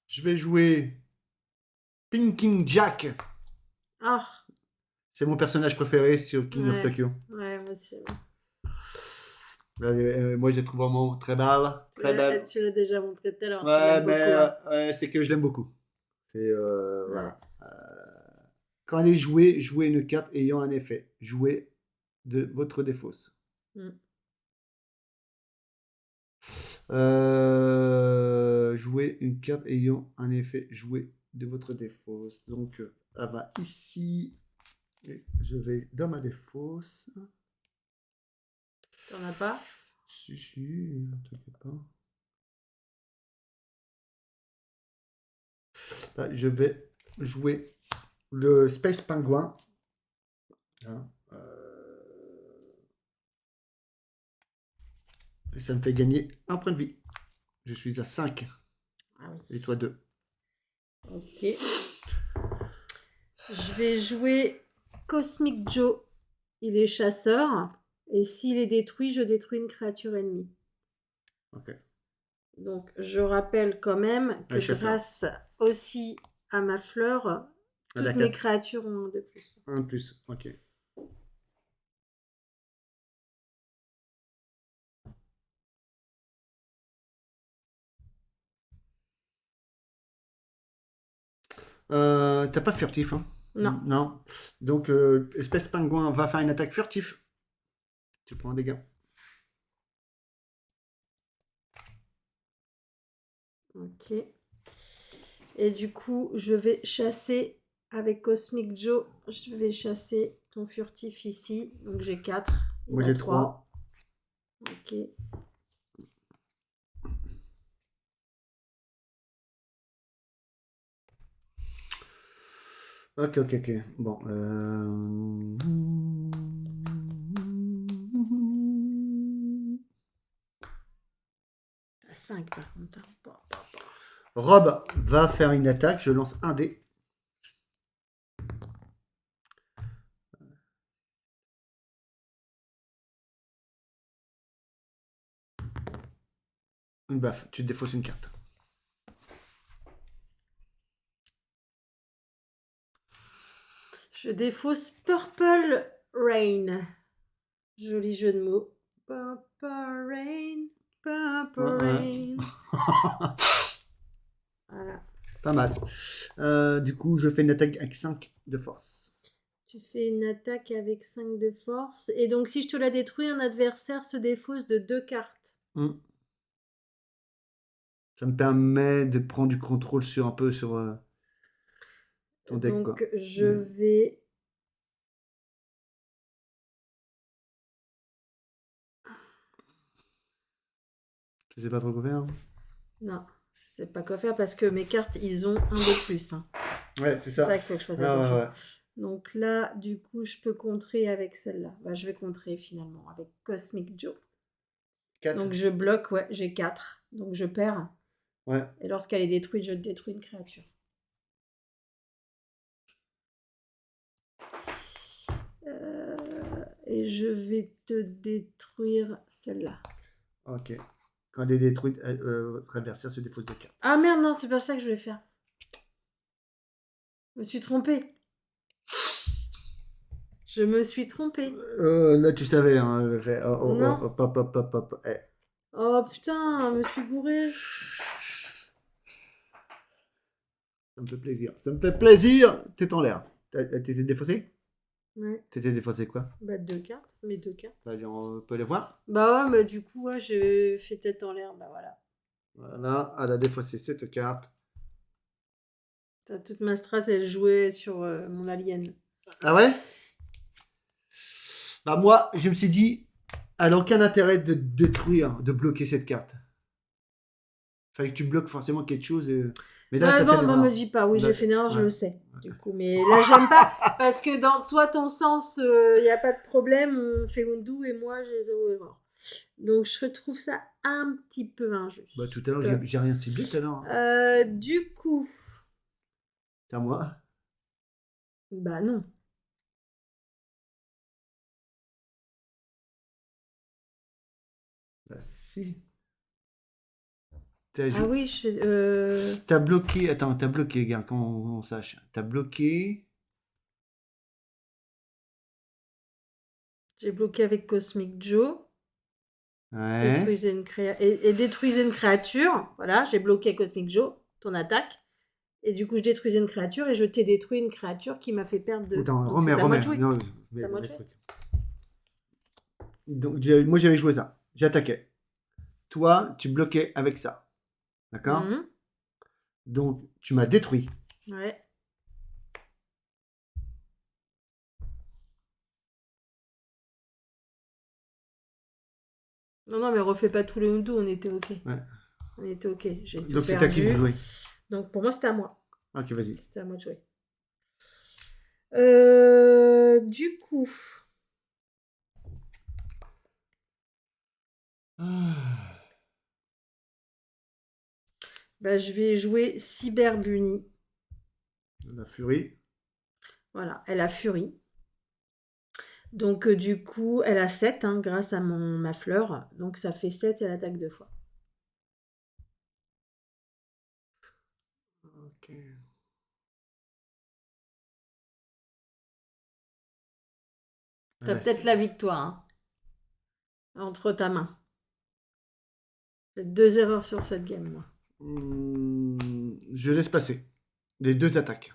Je vais jouer Pinking Jack. Ah, C'est mon personnage préféré sur King of ouais. Tokyo. Ouais, moi aussi. Moi, je la trouve vraiment très belle. Très belle. Tu l'as déjà montré tout à l'heure, tu Ouais, l'aimes mais beaucoup. Hein. ouais, c'est que je l'aime beaucoup. C'est Ouais. voilà. Quand elle est jouée, jouez une carte ayant un effet. Jouez de votre défausse. Mm. Jouez une carte ayant un effet. Jouez de votre défausse. Donc, elle va ici. Et je vais dans ma défausse. T'en as pas? Si, t'inquiète pas. Là, je vais jouer le Space Penguin. Hein, et ça me fait gagner un point de vie. Je suis à 5. Ah oui. Et toi 2. Ok. Je vais jouer Cosmic Joe. Il est chasseur. Et s'il est détruit, je détruis une créature ennemie. Ok. Donc, je rappelle quand même que grâce aussi à ma fleur, toutes mes créatures ont un de plus. Un de plus, ok. T'as pas furtif, hein? Non. Non. Donc, espèce pingouin va faire une attaque furtif. Tu prends un dégât. Ok. Et du coup, je vais chasser avec Cosmic Joe. Je vais chasser ton furtif ici. Donc j'ai 4. Moi j'ai 3. Ok. Ok, ok, ok. Bon. 5 par contre. Hein. Rob va faire une attaque. Je lance un dé. Une baffe, tu défausses une carte. Je défausse Purple Rain. Joli jeu de mots. Purple Rain, Purple Rain. Voilà. Pas mal. Du coup, je fais une attaque avec 5 de force. Tu fais une attaque avec 5 de force. Et donc, si je te la détruis, un adversaire se défausse de 2 cartes. Ça me permet de prendre du contrôle sur un peu sur ton deck. Donc, quoi. je vais... Je sais pas trop quoi faire. Non, je sais pas quoi faire parce que mes cartes, ils ont un de plus. Hein. Ouais, c'est C'est ça. ça qu'il faut que je fasse attention. Ouais. Donc là, du coup, je peux contrer avec celle-là. Bah, je vais contrer finalement avec Cosmic Joe. 4. Donc je bloque, ouais, j'ai 4. Donc je perds. Ouais. Et lorsqu'elle est détruite, je détruis une créature. Et je vais te détruire celle-là. Ok. Quand elle est détruite, votre adversaire se défausse de 4. Ah merde, non, c'est pas ça que je voulais faire. Je me suis trompée. Je me suis trompée. Là, tu savais. Hein, Non. Hop. Eh. Oh putain, je me suis gourée. Ça me fait plaisir. Ça me fait plaisir. T'es en l'air. T'étais défaussé? Ouais. T'étais défaussé quoi? Bah 2 cartes, mes 2 cartes. Allez, on peut les voir. Bah ouais, mais du coup, ouais, j'ai fait tête en l'air, bah voilà. Voilà, elle a défaussé cette carte. Toute ma strat, elle jouait sur mon alien. Ah ouais? Bah moi, je me suis dit, elle n'a aucun intérêt de détruire, de bloquer cette carte. Fallait que tu bloques forcément quelque chose. Mais là, Ouais, t'as fait bon, l'erreur. me dis pas, oui, Là, j'ai fait une erreur, je ouais. le sais. Du coup, mais là, j'aime pas, parce que dans toi, ton sens, il n'y a pas de problème, on fait undo et moi, j'ai 0 erreur. Donc, je trouve ça un petit peu injuste. Bah tout à l'heure, j'ai rien ciblé tout à l'heure. Du coup... C'est à moi. Bah non. Bah si. Ah oui, T'as bloqué. Attends, t'as bloqué, gars, qu'on sache. T'as bloqué. j'ai bloqué avec Cosmic Joe. Ouais. Détruisez et détruisez une créature. Voilà, j'ai bloqué Cosmic Joe, ton attaque. Et du coup, je détruisais une créature et je t'ai détruit une créature qui m'a fait perdre 2. Attends, Donc, remets. c'est à moi de jouer. Non, C'est à moi de jouer. Donc, moi, j'avais joué ça. J'attaquais. Toi, tu bloquais avec ça. D'accord? Mhm. Donc, tu m'as détruit. Ouais. Non, mais refais pas tous les undo, on était ok. Ouais. On était ok. J'ai tout Donc, c'est à qui de jouer? Donc, pour moi, c'était à moi. Ok, vas-y. C'était à moi de jouer. Du coup... Bah, je vais jouer Cyber Bunny. La furie. Voilà, elle a Furie. Donc, du coup, elle a 7 hein, grâce à ma fleur. Donc, ça fait 7 et elle attaque 2 fois. Ok. T'as peut-être la victoire hein, entre ta main. J'ai 2 erreurs sur cette game, moi. Je laisse passer. Les 2 attaques.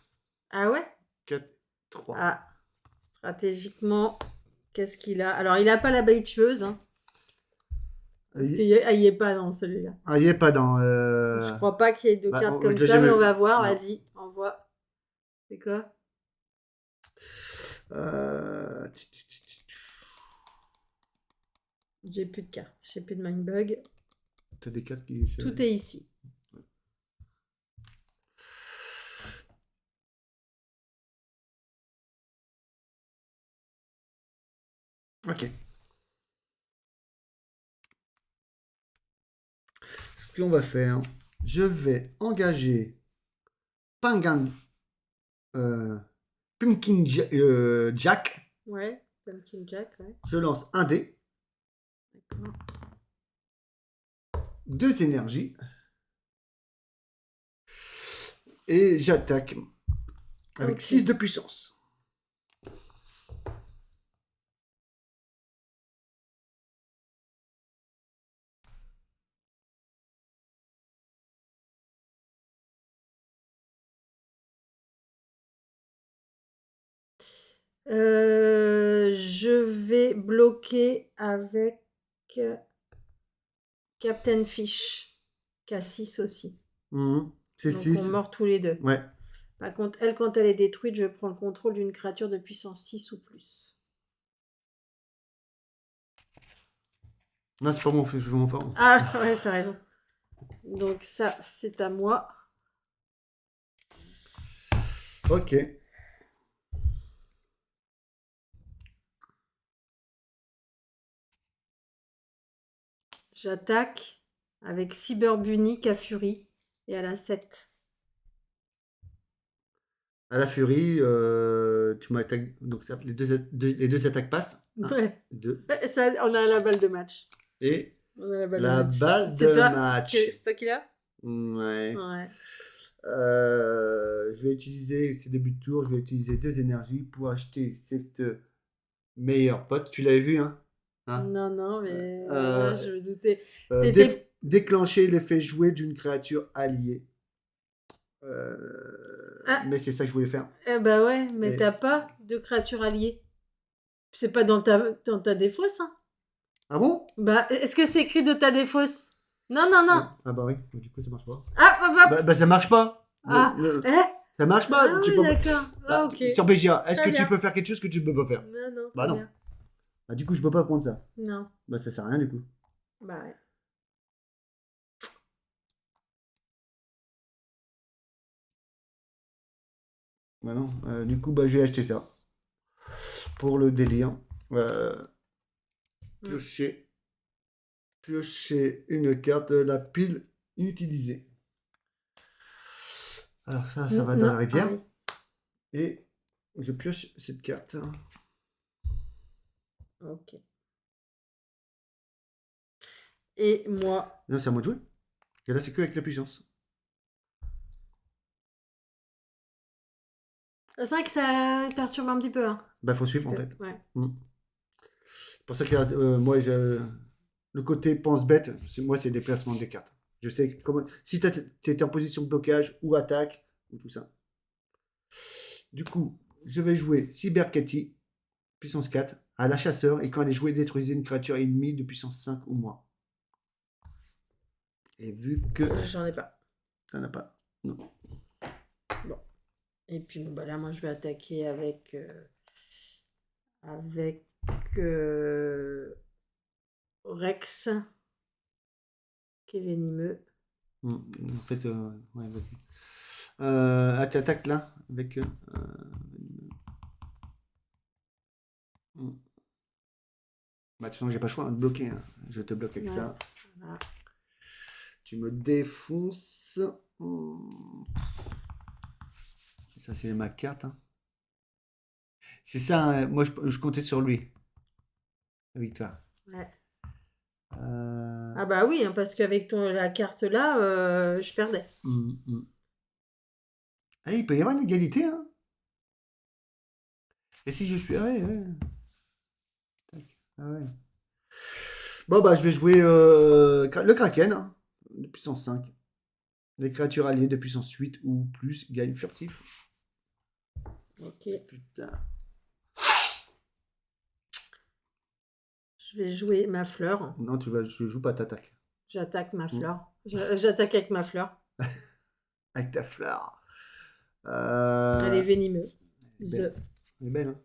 Ah ouais? 4, 3. Ah, stratégiquement, qu'est-ce qu'il a? Alors, il a pas la belle tueuse. Hein, parce qu'il n'y est pas dans celui-là. Ah, il n'y est pas dans... Je crois pas qu'il y ait 2 cartes comme ça, jamais... mais on va voir. Non. Vas-y, envoie. C'est quoi? J'ai plus de cartes. J'ai plus de mindbug. T'as des cartes qui... Tout est ici. Ok. Ce qu'on va faire, je vais engager Pumpkin Jack. Ouais, Pumpkin Jack, ouais. Je lance un dé. D'accord. 2 énergies. Et j'attaque avec Ok. 6 de puissance. Je vais bloquer avec Captain Fish, qui a 6 aussi. C'est Donc 6. on meurt tous les deux. Ouais. Par contre, elle, quand elle est détruite, je prends le contrôle d'une créature de puissance 6 ou plus. Non, c'est pas mon fort. Ah ouais, t'as raison. Donc ça, c'est à moi. Ok. J'attaque avec Cyberbunique à Fury et à la 7. À la furie, tu m'attaques. Donc les deux attaques passent. Ouais. 2. Ça, on a la balle de match. Et On a la balle la de match. balle C'est de toi match. C'est toi qui l'as? Ouais. Ouais. Je vais utiliser, c'est début de tour, je vais utiliser 2 énergies pour acheter cette meilleure pote. Tu l'avais vu, hein? Non, non, mais Euh, je me doutais. Déclencher l'effet joué d'une créature alliée. Ah. Mais c'est ça que je voulais faire. Eh bah ouais, mais Et- t'as pas de créature alliée. C'est pas dans ta défausse, hein? Ah bon? Bah, est-ce que c'est écrit de ta défausse? Non, non, non. Ah bah oui, du coup ça marche pas. Ah, hop, hop. Bah ça marche pas. Ah, Ça marche pas. Ah tu oui, peux... d'accord. Bah, Ah, ok. Sur BGA, est-ce Très que tu bien. peux faire quelque chose que tu ne peux pas faire? Non, non. Bah très non. bien. Bah du coup je peux pas prendre ça. Non. Bah ça sert à rien du coup. Bah ouais. Bah non. Du coup bah je vais acheter ça. Pour le délire. Piocher. Piocher une carte de la pile inutilisée. Alors ça va dans Non, la rivière. ah oui. Et je pioche cette carte. Ok. Et moi, Non, c'est à moi de jouer. Et là c'est que avec la puissance. c'est vrai que ça perturbe un petit peu, hein. Bah faut suivre en fait. Ouais. C'est pour ça que moi le côté pense bête, moi c'est déplacement des cartes. Je sais comment. Si tu es en position de blocage ou attaque ou tout ça. Du coup, je vais jouer Cybercati, puissance 4, à la chasseur, et quand elle est jouée, détruisez une créature ennemie de puissance 5 ou moins. Et vu que. J'en ai pas. Ça n'a pas. Non. Bon. Et puis bon, bah là, moi, je vais attaquer avec Rex, qui est venimeux. En fait, ouais, vas-y. Tu attaques là avec. Bah, de toute façon, j'ai pas le choix de bloquer. Hein. Je te bloque avec ça. Voilà. Tu me défonces. Ça, c'est ma carte. Hein. C'est ça, hein. Moi, je comptais sur lui. La victoire. Ouais. Ah bah oui, hein, parce qu'avec la carte là, je perdais. Ah, il peut y avoir une égalité. Hein. Et si je suis. Ah ouais, ouais. Tac. Ah ouais. Bon, bah, je vais jouer le Kraken, hein, de puissance 5. Les créatures alliées de puissance 8 ou plus gagnent furtif. Ok. Putain. Je vais jouer ma fleur. Non, je joue pas, t'attaques. J'attaque ma fleur. J'attaque avec ma fleur. Avec ta fleur. Elle est venimeuse. Elle est belle, hein.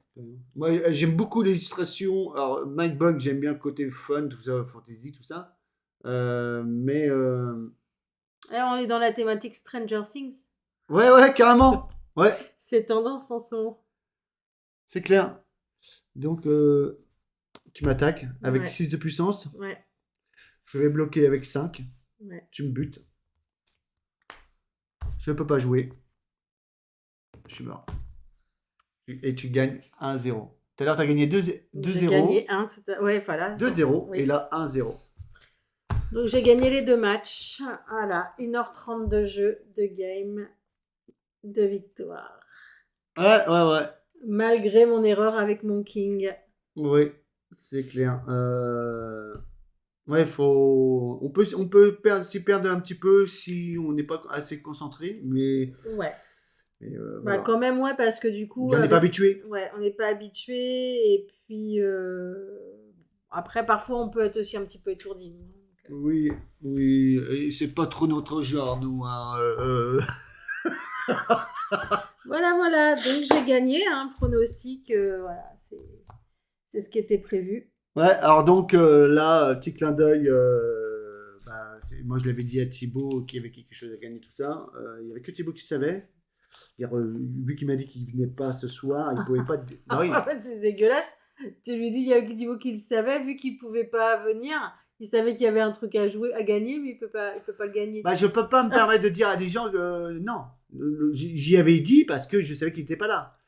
Moi, j'aime beaucoup les illustrations. Alors, Mike Bug, j'aime bien le côté fun, tout ça, fantasy, tout ça. Mais. on est dans la thématique Stranger Things. Ouais, carrément. Ouais. C'est tendance en ce moment. C'est clair. Donc, tu m'attaques avec Ouais. 6 de puissance. Ouais. Je vais bloquer avec 5. Ouais. Tu me butes. Je ne peux pas jouer. Je suis mort. Et tu gagnes 1-0. Tout à l'heure, tu as gagné 2-0. J'ai gagné 1. Ouais, voilà. 2-0. Oui. Et là, 1-0. Donc j'ai gagné les 2 matchs. Voilà, 1h30 de jeu, de game, de victoire. Ouais. Malgré mon erreur avec mon king. Oui, c'est clair. Ouais, on peut s'y perdre un petit peu si on n'est pas assez concentré, mais, Ouais. Bah voilà. quand même, ouais, parce que du coup, On n'est pas habitué. ouais, on n'est pas habitué. Et puis, après, parfois, on peut être aussi un petit peu étourdi. Donc, Oui, oui, et c'est pas trop notre genre, nous. Hein, voilà. Donc j'ai gagné, hein, pronostic. Voilà, c'est ce qui était prévu. Ouais, alors donc là, petit clin d'œil. Bah, moi, je l'avais dit à Thibaut qu'il y avait quelque chose à gagner, tout ça. Il y avait que Thibaut qui savait. Vu qu'il m'a dit qu'il venait pas ce soir, il pouvait pas. Bah oui. En fait, c'est dégueulasse. Tu lui dis, il y a Thibaut qui le savait, vu qu'il pouvait pas venir. Il savait qu'il y avait un truc à jouer, à gagner, mais il peut pas le gagner. Bah, je peux pas me permettre de dire à des gens que non. J'y avais dit parce que je savais qu'il n'était pas là.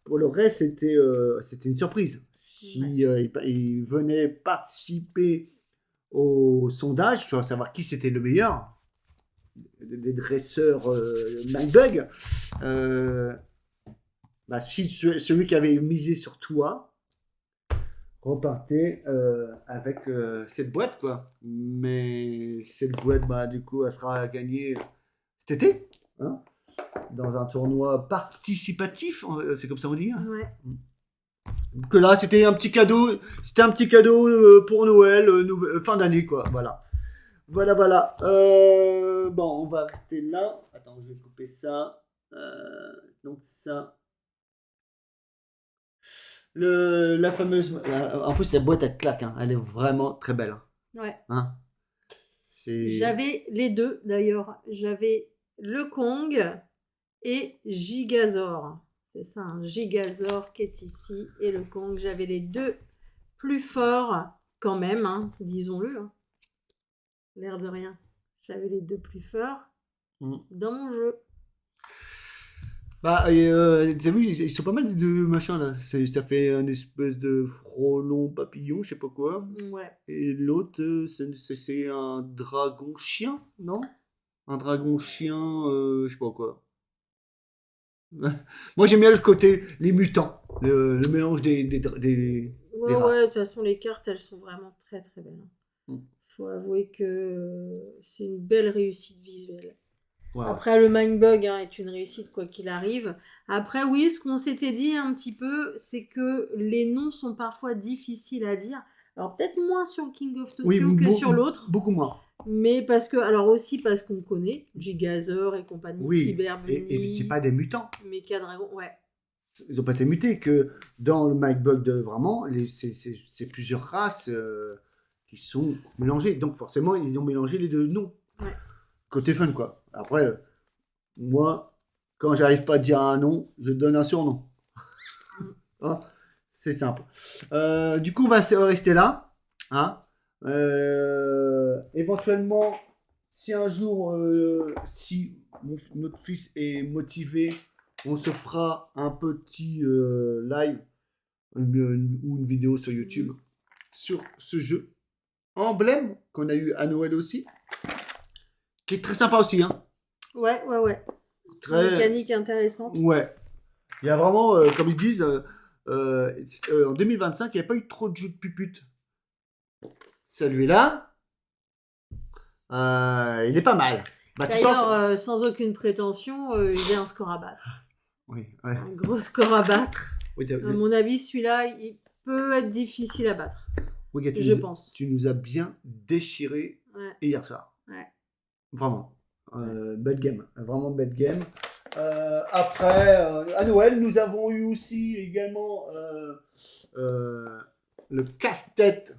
Pour le reste, c'était une surprise. Si il venait participer au sondage, tu vas savoir qui c'était le meilleur, des dresseurs Mindbug. Bah, si celui qui avait misé sur toi repartait avec cette boîte, quoi. Mais cette boîte, bah, du coup, elle sera gagnée cet été, hein, dans un tournoi participatif, c'est comme ça on dit. Hein. Ouais. Que là, c'était un petit cadeau pour Noël, fin d'année, quoi. Voilà. Voilà. Bon, on va rester là. Attends, je vais couper ça. Donc ça. La fameuse. En plus, la boîte, elle claque. Hein. Elle est vraiment très belle. Ouais. Hein. J'avais les deux, d'ailleurs. J'avais le Kong et Gigazor. C'est ça, un Gigazor qui est ici. Et le Kong, j'avais les deux plus forts quand même, hein, disons-le. Hein. L'air de rien. J'avais les deux plus forts dans mon jeu. Bah, t'as vu, ils sont pas mal les deux machins là. Ça fait un espèce de frelon papillon, je sais pas quoi. Ouais. Et l'autre, c'est un dragon chien, non? Un dragon chien, je sais pas quoi. Moi j'aime bien le côté, les mutants, le mélange des Ouais, races. de toute façon, les cartes, elles sont vraiment très très belles. Mm. Faut avouer que c'est une belle réussite visuelle. Ouais, Après, le Mindbug est une réussite, quoi qu'il arrive. Après, oui, ce qu'on s'était dit un petit peu, c'est que les noms sont parfois difficiles à dire. Alors, peut-être moins sur le King of Tokyo que sur l'autre. Beaucoup moins. Mais parce qu'on connaît, Gigazor et compagnie, Oui, Cyber et c'est pas des mutants. Mecha Dragon, ouais. Ils ont pas été mutés, que dans le Mindbug de vraiment, c'est plusieurs races qui sont mélangées. Donc forcément, ils ont mélangé les deux noms. Ouais. Côté fun, quoi. Après, moi, quand j'arrive pas à dire un nom, je donne un surnom. Hein, c'est simple. Du coup, on va rester là. Hein. Éventuellement, si un jour, si notre fils est motivé, on se fera un petit live ou une vidéo sur YouTube sur ce jeu emblème qu'on a eu à Noël aussi, qui est très sympa aussi. Hein. Ouais. Très... Mécanique intéressante. Ouais. Il y a vraiment, comme ils disent, en 2025, il n'y a pas eu trop de jeux de pupute. Celui-là, il est pas mal. Bah, d'ailleurs, sans aucune prétention, il y a un score à battre. Oui, ouais. Un gros score à battre. Oui, à mon avis, celui-là, il peut être difficile à battre. Oui, je pense. Tu nous as bien déchiré hier soir. Ouais. Vraiment. Bad game. Vraiment bad game. Après, à Noël, nous avons eu aussi également le casse-tête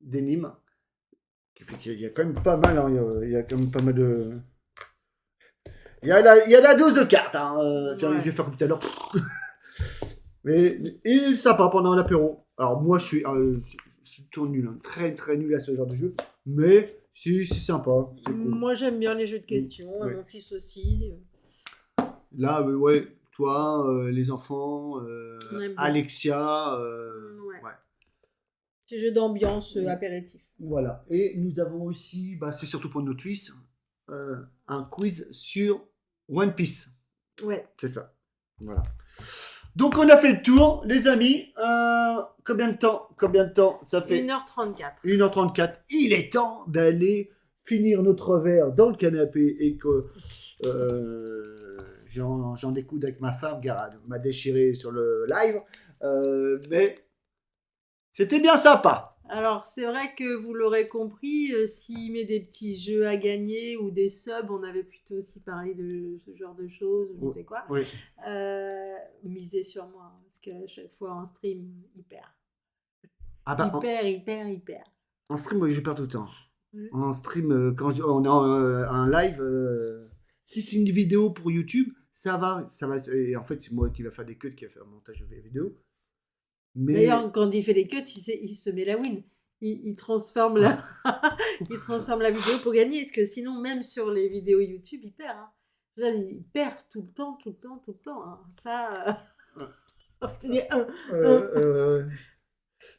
d'Enim. Il y a quand même pas mal. Hein, il y a quand même pas mal de. Il y a la dose de cartes. Hein, tiens, je vais faire comme tout à l'heure. Mais il est sympa pendant l'apéro. Alors moi, je suis tout nul. Hein, très très nul à ce genre de jeu. Mais si, c'est sympa. C'est cool. Moi, j'aime bien les jeux de questions. Mon fils aussi. Là, ouais, toi, les enfants, Alexia, ouais. Petit jeu d'ambiance apéritif. Voilà. Et nous avons aussi, c'est surtout pour nos Twitch, un quiz sur One Piece. Ouais. C'est ça. Voilà. Donc on a fait le tour, les amis. Combien de temps ça fait 1h34. 1h34. Il est temps d'aller finir notre verre dans le canapé et que j'en découde avec ma femme. Garade m'a déchiré sur le live. Mais c'était bien sympa. Alors, c'est vrai que vous l'aurez compris, s'il met des petits jeux à gagner ou des subs, on avait plutôt aussi parlé de ce genre de choses, je ne sais quoi. Oui. Misez sur moi, hein, parce qu'à chaque fois en stream, il perd. Il perd. En stream, moi, je perds tout le temps. Oui. En stream, quand on a un live, si c'est une vidéo pour YouTube, ça va. Et en fait, c'est moi qui va faire des cuts, qui va faire le montage de vidéo. Mais... D'ailleurs, quand il fait les cuts, il se met la win. Il transforme la... il transforme la vidéo pour gagner. Parce que sinon, même sur les vidéos YouTube, il perd. Hein. Il perd tout le temps. Hein. Ça...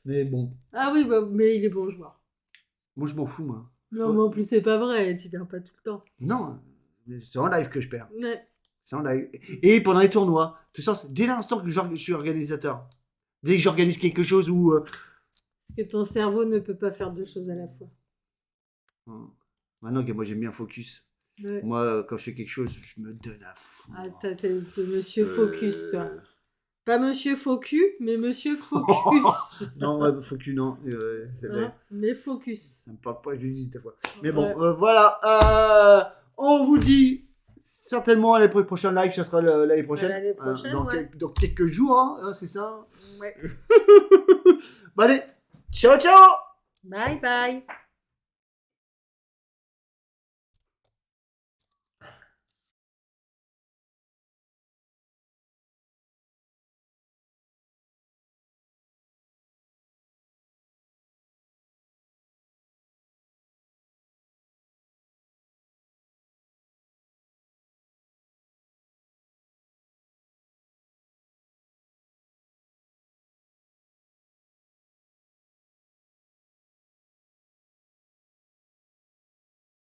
Mais bon. Ah oui, mais il est bon joueur. Moi, je m'en fous, moi. Non, mais en plus, c'est pas vrai. Tu perds pas tout le temps. Non, c'est en live que je perds. Ouais. C'est en live. Et pendant les tournois, tout ça, dès l'instant que je suis organisateur, dès que j'organise quelque chose où... Parce que ton cerveau ne peut pas faire deux choses à la fois. Maintenant que moi, j'aime bien focus. Ouais. Moi, quand je fais quelque chose, je me donne à fond. Ah, t'es monsieur focus, toi. Pas monsieur focus, mais monsieur focus. Non, focus, non. Mais focus. Ça me parle pas, je dis des fois. Mais bon, voilà. On vous dit certainement les prochains lives, ça sera l'année prochaine. L'année prochaine, dans quelques jours, hein, c'est ça. Ouais. Allez, ciao, ciao. Bye bye.